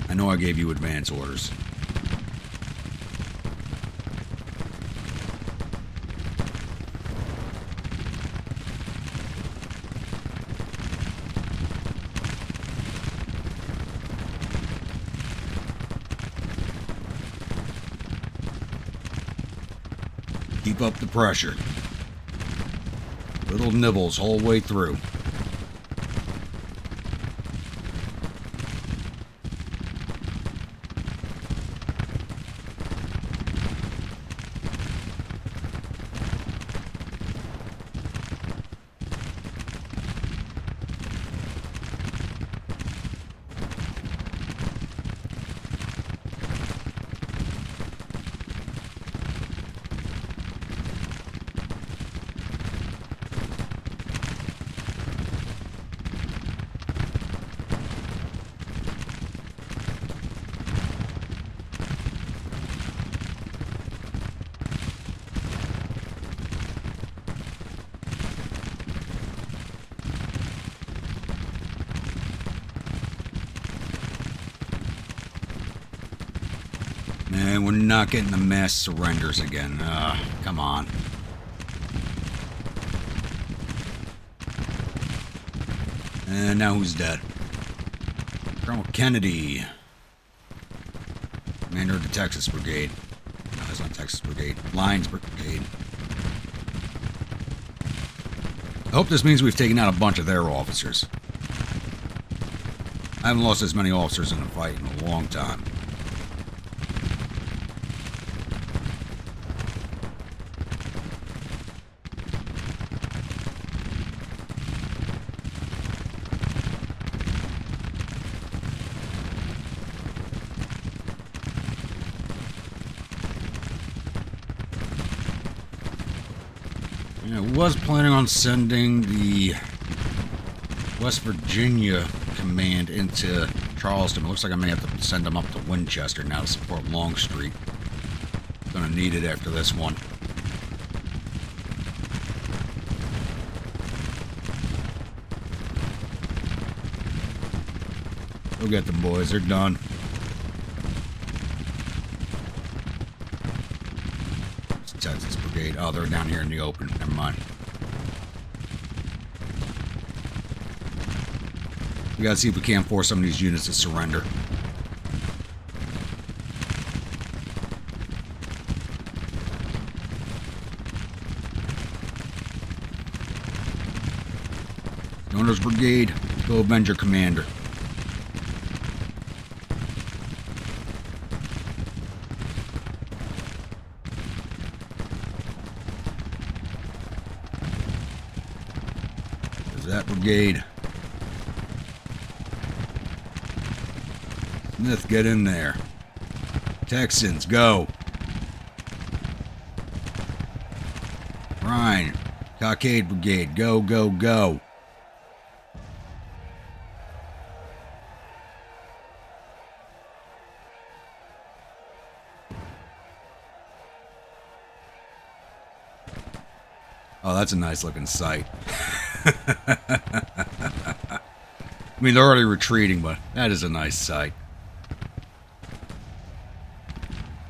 I know know I gave you advance orders. Keep up the pressure. Little nibbles whole way through. Man, we're not getting the mass surrenders again. Come on. And now who's dead? Colonel Kennedy. Commander of the Texas Brigade. No, that's not Texas Brigade. Lines Brigade. I hope this means we've taken out a bunch of their officers. I haven't lost as many officers in a fight in a long time. I was planning on sending the West Virginia command into Charleston. It looks like I may have to send them up to Winchester now to support Longstreet. Gonna need it after this one. Go get them, boys. They're done. Texas Brigade. Oh, they're down here in the open. Never mind. We gotta see if we can't force some of these units to surrender. Owner's Brigade, go avenge your commander. That brigade. Smith, get in there. Texans, go. Ryan, Cockade Brigade, go, go, go. Oh, that's a nice looking sight. I mean, they're already retreating, but that is a nice sight.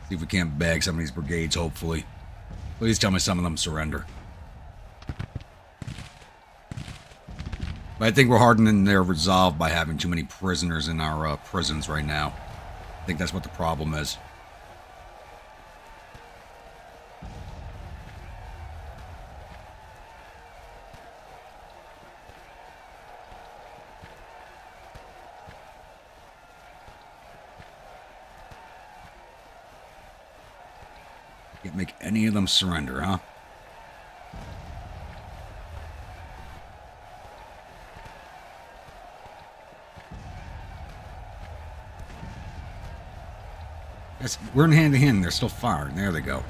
See if we can't bag some of these brigades, hopefully. Please tell me some of them surrender. But I think we're hardening their resolve by having too many prisoners in our prisons right now. I think that's what the problem is. Can't make any of them surrender, huh? Yes, we're in hand to hand. They're still firing. There they go.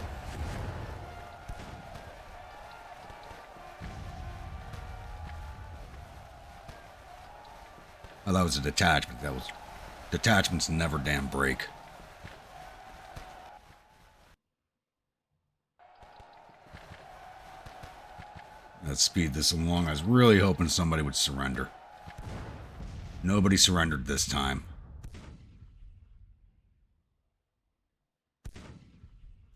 Oh, that was a detachment. Detachments never damn break. Let's speed this along. I was really hoping somebody would surrender. Nobody surrendered this time.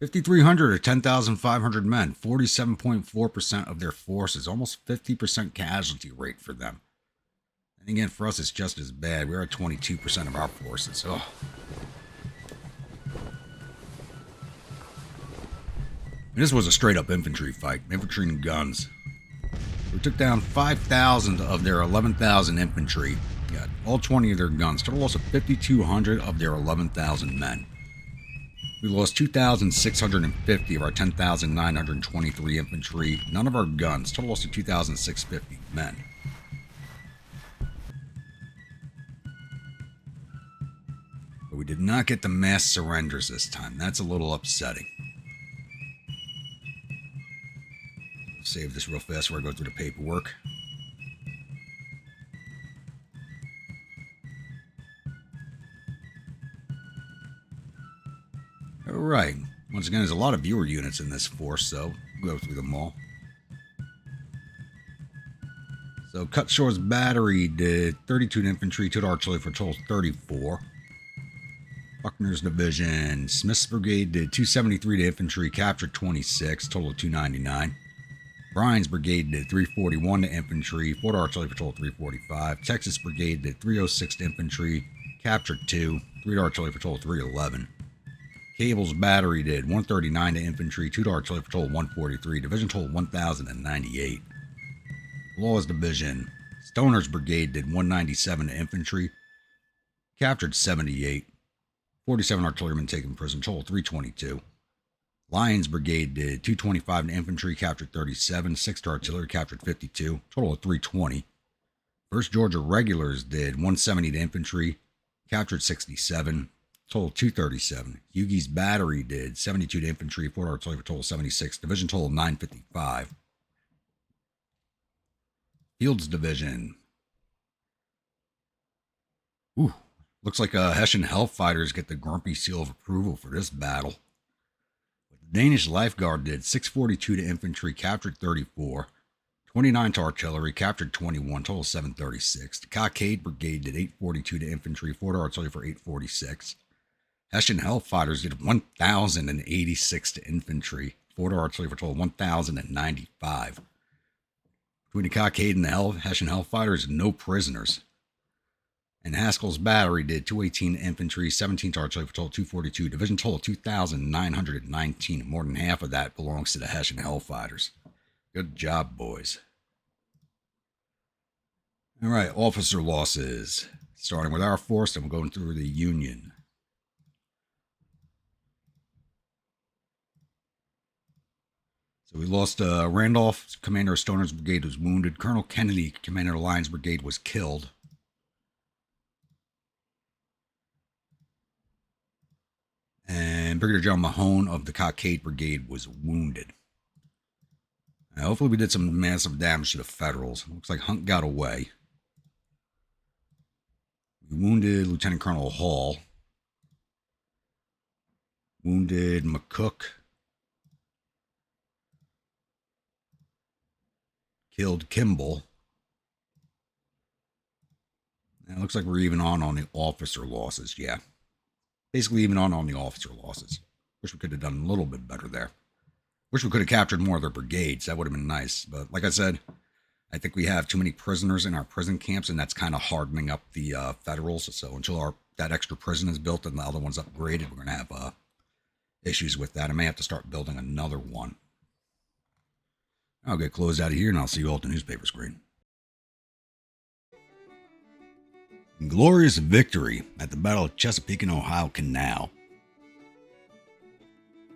5,300 or 10,500 men, 47.4% of their forces, almost 50% casualty rate for them. And again, for us, it's just as bad. We're at 22% of our forces. Oh. This was a straight-up infantry fight. Infantry and guns. We took down 5,000 of their 11,000 infantry. Got all 20 of their guns. Total loss of 5,200 of their 11,000 men. We lost 2,650 of our 10,923 infantry. None of our guns. Total loss of 2,650 men. But we did not get the mass surrenders this time. That's a little upsetting. Save this real fast before I go through the paperwork. Alright. Once again, there's a lot of viewer units in this force, so we'll go through them all. So Cutshore's battery did 32 to infantry, 2 to artillery for a total of 34. Buckner's division, Smith's brigade did 273 to infantry, captured 26, total of 299. Bryan's brigade did 341 to infantry, 4 to artillery for a total of 345. Texas brigade did 306 to infantry, captured 2, 3 to artillery for a total of 311. Cable's battery did 139 to infantry, 2 to artillery for a total of 143. Division total 1,098. Law's division, Stoner's brigade did 197 to infantry, captured 78. 47 artillerymen taken prisoner, total 322. Lyons brigade did 225 to infantry, captured 37. 6 to artillery, captured 52, total of 320. 1st Georgia regulars did 170 to infantry, captured 67, total 237. Hughie's battery did 72 to infantry, 4 to artillery for total 76. Division total 955. Fields division. Ooh, looks like Hessian Hellfighters get the grumpy seal of approval for this battle. The Danish Life Guard did 642 to infantry, captured 34. 29 to artillery, captured 21, total 736. The Cockade Brigade did 842 to infantry, 4 to artillery for 846. Hessian Hellfighters did 1,086 to infantry, 4 to artillery for total 1,095. Between the Cockade and the Hessian Hellfighters, no prisoners. And Haskell's battery did 218 infantry, 17 to artillery for total 242. Division total 2,919. More than half of that belongs to the Hessian Hellfighters. Good job, boys. All right, officer losses. Starting with our force, and we're going through the Union. So we lost Randolph, commander of Stoner's brigade, was wounded. Colonel Kennedy, commander of Lyons brigade, was killed. And Brigadier General Mahone of the Cockade Brigade was wounded. Now, hopefully we did some massive damage to the Federals. Looks like Hunt got away. We wounded Lieutenant Colonel Hall. Wounded McCook. Killed Kimball. And it looks like we're even on the officer losses, yeah. Basically even on the officer losses. Wish we could have done a little bit better there. Wish we could have captured more of their brigades. That would have been nice. But like I said, I think we have too many prisoners in our prison camps, and that's kind of hardening up the Federals. So until that extra prison is built and the other one's upgraded, we're going to have issues with that. I may have to start building another one. I'll get closed out of here, and I'll see you all at the newspaper screen. Glorious victory at the Battle of Chesapeake and Ohio Canal.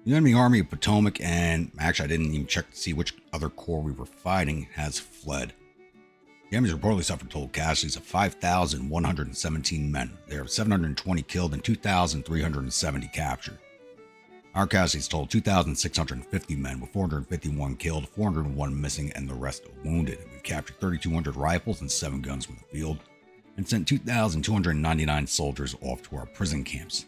The enemy Army of Potomac, and actually I didn't even check to see which other corps we were fighting, has fled. The enemy's reportedly suffered total casualties of 5,117 men. There are 720 killed and 2,370 captured. Our casualties total 2,650 men, with 451 killed, 401 missing, and the rest wounded. We've captured 3,200 rifles and 7 guns from the field, and sent 2,299 soldiers off to our prison camps.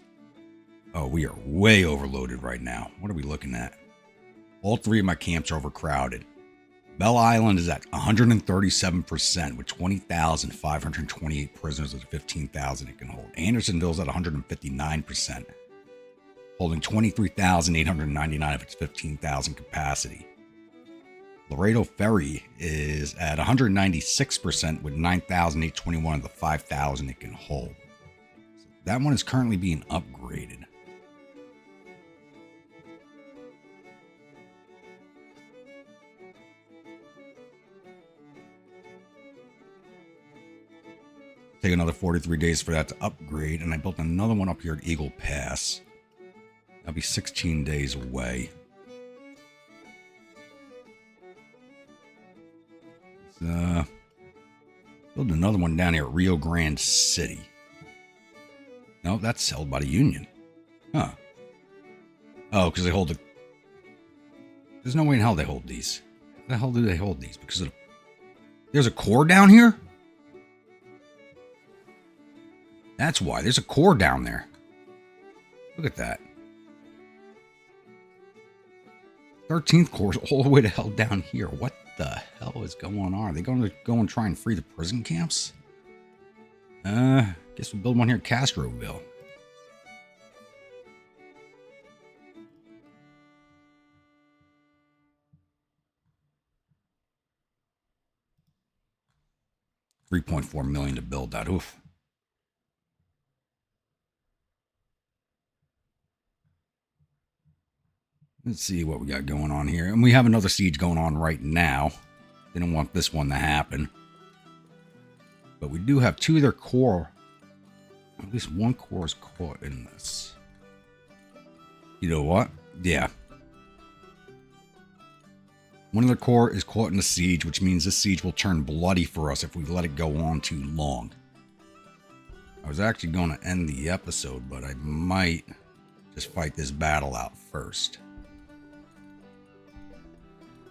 Oh, we are way overloaded right now. What are we looking at? All 3 of my camps are overcrowded. Bell Island is at 137% with 20,528 prisoners of the 15,000 it can hold. Andersonville's at 159%. holding 23,899 of its 15,000 capacity. Laredo Ferry is at 196% with 9,821 of the 5,000 it can hold. So that one is currently being upgraded. Take another 43 days for that to upgrade, and I built another one up here at Eagle Pass. That'll be 16 days away. Build another one down here at Rio Grande City. No, that's held by the Union. Huh. Oh, because they hold the... There's no way in hell they hold these. How the hell do they hold these? Because of the... There's a core down here? That's why. There's a core down there. Look at that. 13th core is all the way to hell down here. What the hell is going on? Are they going to go and try and free the prison camps? Guess we'll build one here at Castroville. $3.4 million to build that. Oof. Let's see what we got going on here. And we have another siege going on right now. Didn't want this one to happen. But we do have two of their core. At least one core is caught in this. You know what? Yeah. One of their core is caught in the siege, which means this siege will turn bloody for us if we let it go on too long. I was actually going to end the episode, but I might just fight this battle out first.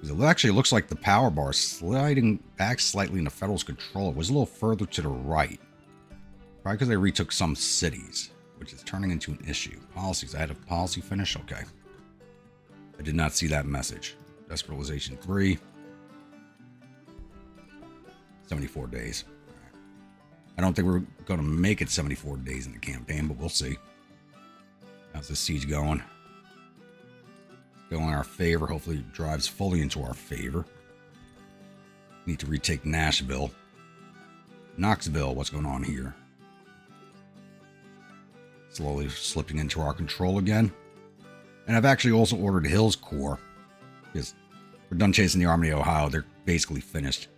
It actually looks like the power bar is sliding back slightly into Federal's control. It was a little further to the right. Probably because they retook some cities, which is turning into an issue. Policies. I had a policy finish? Okay. I did not see that message. Desperalization 3. 74 days. I don't think we're going to make it 74 days in the campaign, but we'll see. How's this siege going? Go in our favor. Hopefully it drives fully into our favor. Need to retake Nashville. Knoxville, what's going on here? Slowly slipping into our control again. And I've actually also ordered Hill's Corps. Because we're done chasing the Army of Ohio. They're basically finished.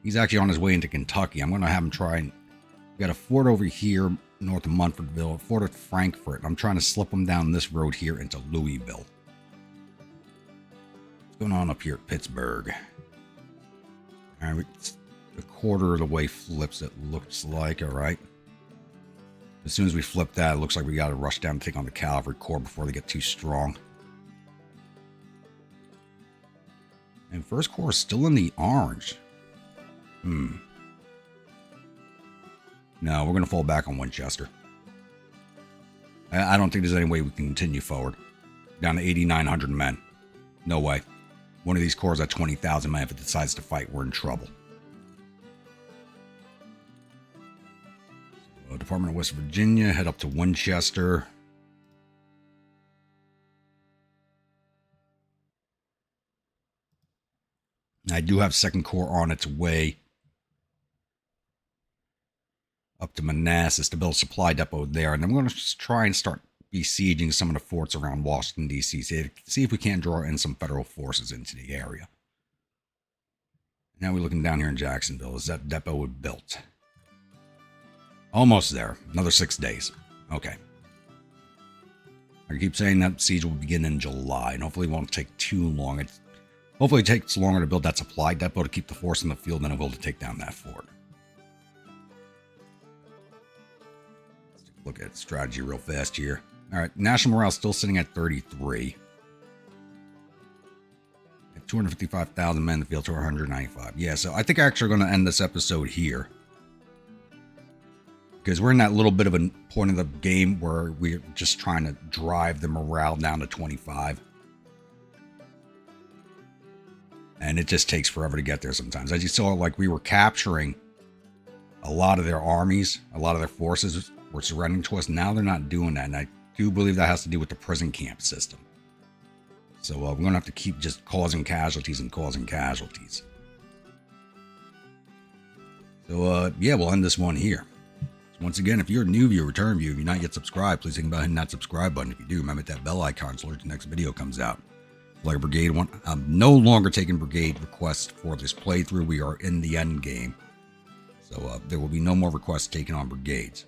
He's actually on his way into Kentucky. I'm going to have him try and... We got a fort over here north of Munfordville. A fort at Frankfort. I'm trying to slip him down this road here into Louisville. Going on up here at Pittsburgh. All right, a quarter of the way flips, it looks like. All right. As soon as we flip that, it looks like we got to rush down and take on the Cavalry Corps before they get too strong. And First Corps is still in the orange. No, we're going to fall back on Winchester. I don't think there's any way we can continue forward. Down to 8,900 men. No way. One of these corps at 20,000 men. If it decides to fight, we're in trouble. So, Department of West Virginia, head up to Winchester. I do have Second Corps on its way up to Manassas to build a supply depot there. And I'm going to just try and start besieging some of the forts around Washington, D.C. See if we can't draw in some federal forces into the area. Now we're looking down here in Jacksonville. Is that depot built? Almost there. Another 6 days. Okay. I keep saying that siege will begin in July, and hopefully it won't take too long. Hopefully it takes longer to build that supply depot to keep the force in the field than it will to take down that fort. Let's take a look at strategy real fast here. All right, national morale still sitting at 33. At 255,000 men in the field to 195. Yeah, so I think I'm actually going to end this episode here. Because we're in that little bit of a point of the game where we're just trying to drive the morale down to 25. And it just takes forever to get there sometimes. As you saw, like, we were capturing a lot of their armies, a lot of their forces were surrendering to us. Now they're not doing that. And I do believe that has to do with the prison camp system. So we're going to have to keep just causing casualties and causing casualties. So yeah, we'll end this one here. So once again, if you're a new viewer, return viewer, if you're not yet subscribed, please think about hitting that subscribe button. If you do, remember that bell icon so the next video comes out. Like a brigade one, I'm no longer taking brigade requests for this playthrough. We are in the end game. So there will be no more requests taken on brigades.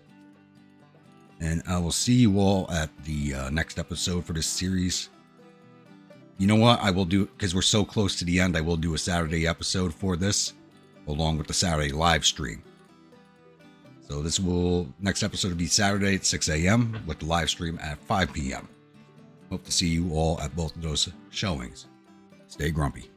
And I will see you all at the next episode for this series. You know what? I will do, because we're so close to the end, I will do a Saturday episode for this, along with the Saturday live stream. So next episode will be Saturday at 6 a.m. with the live stream at 5 p.m. Hope to see you all at both of those showings. Stay grumpy.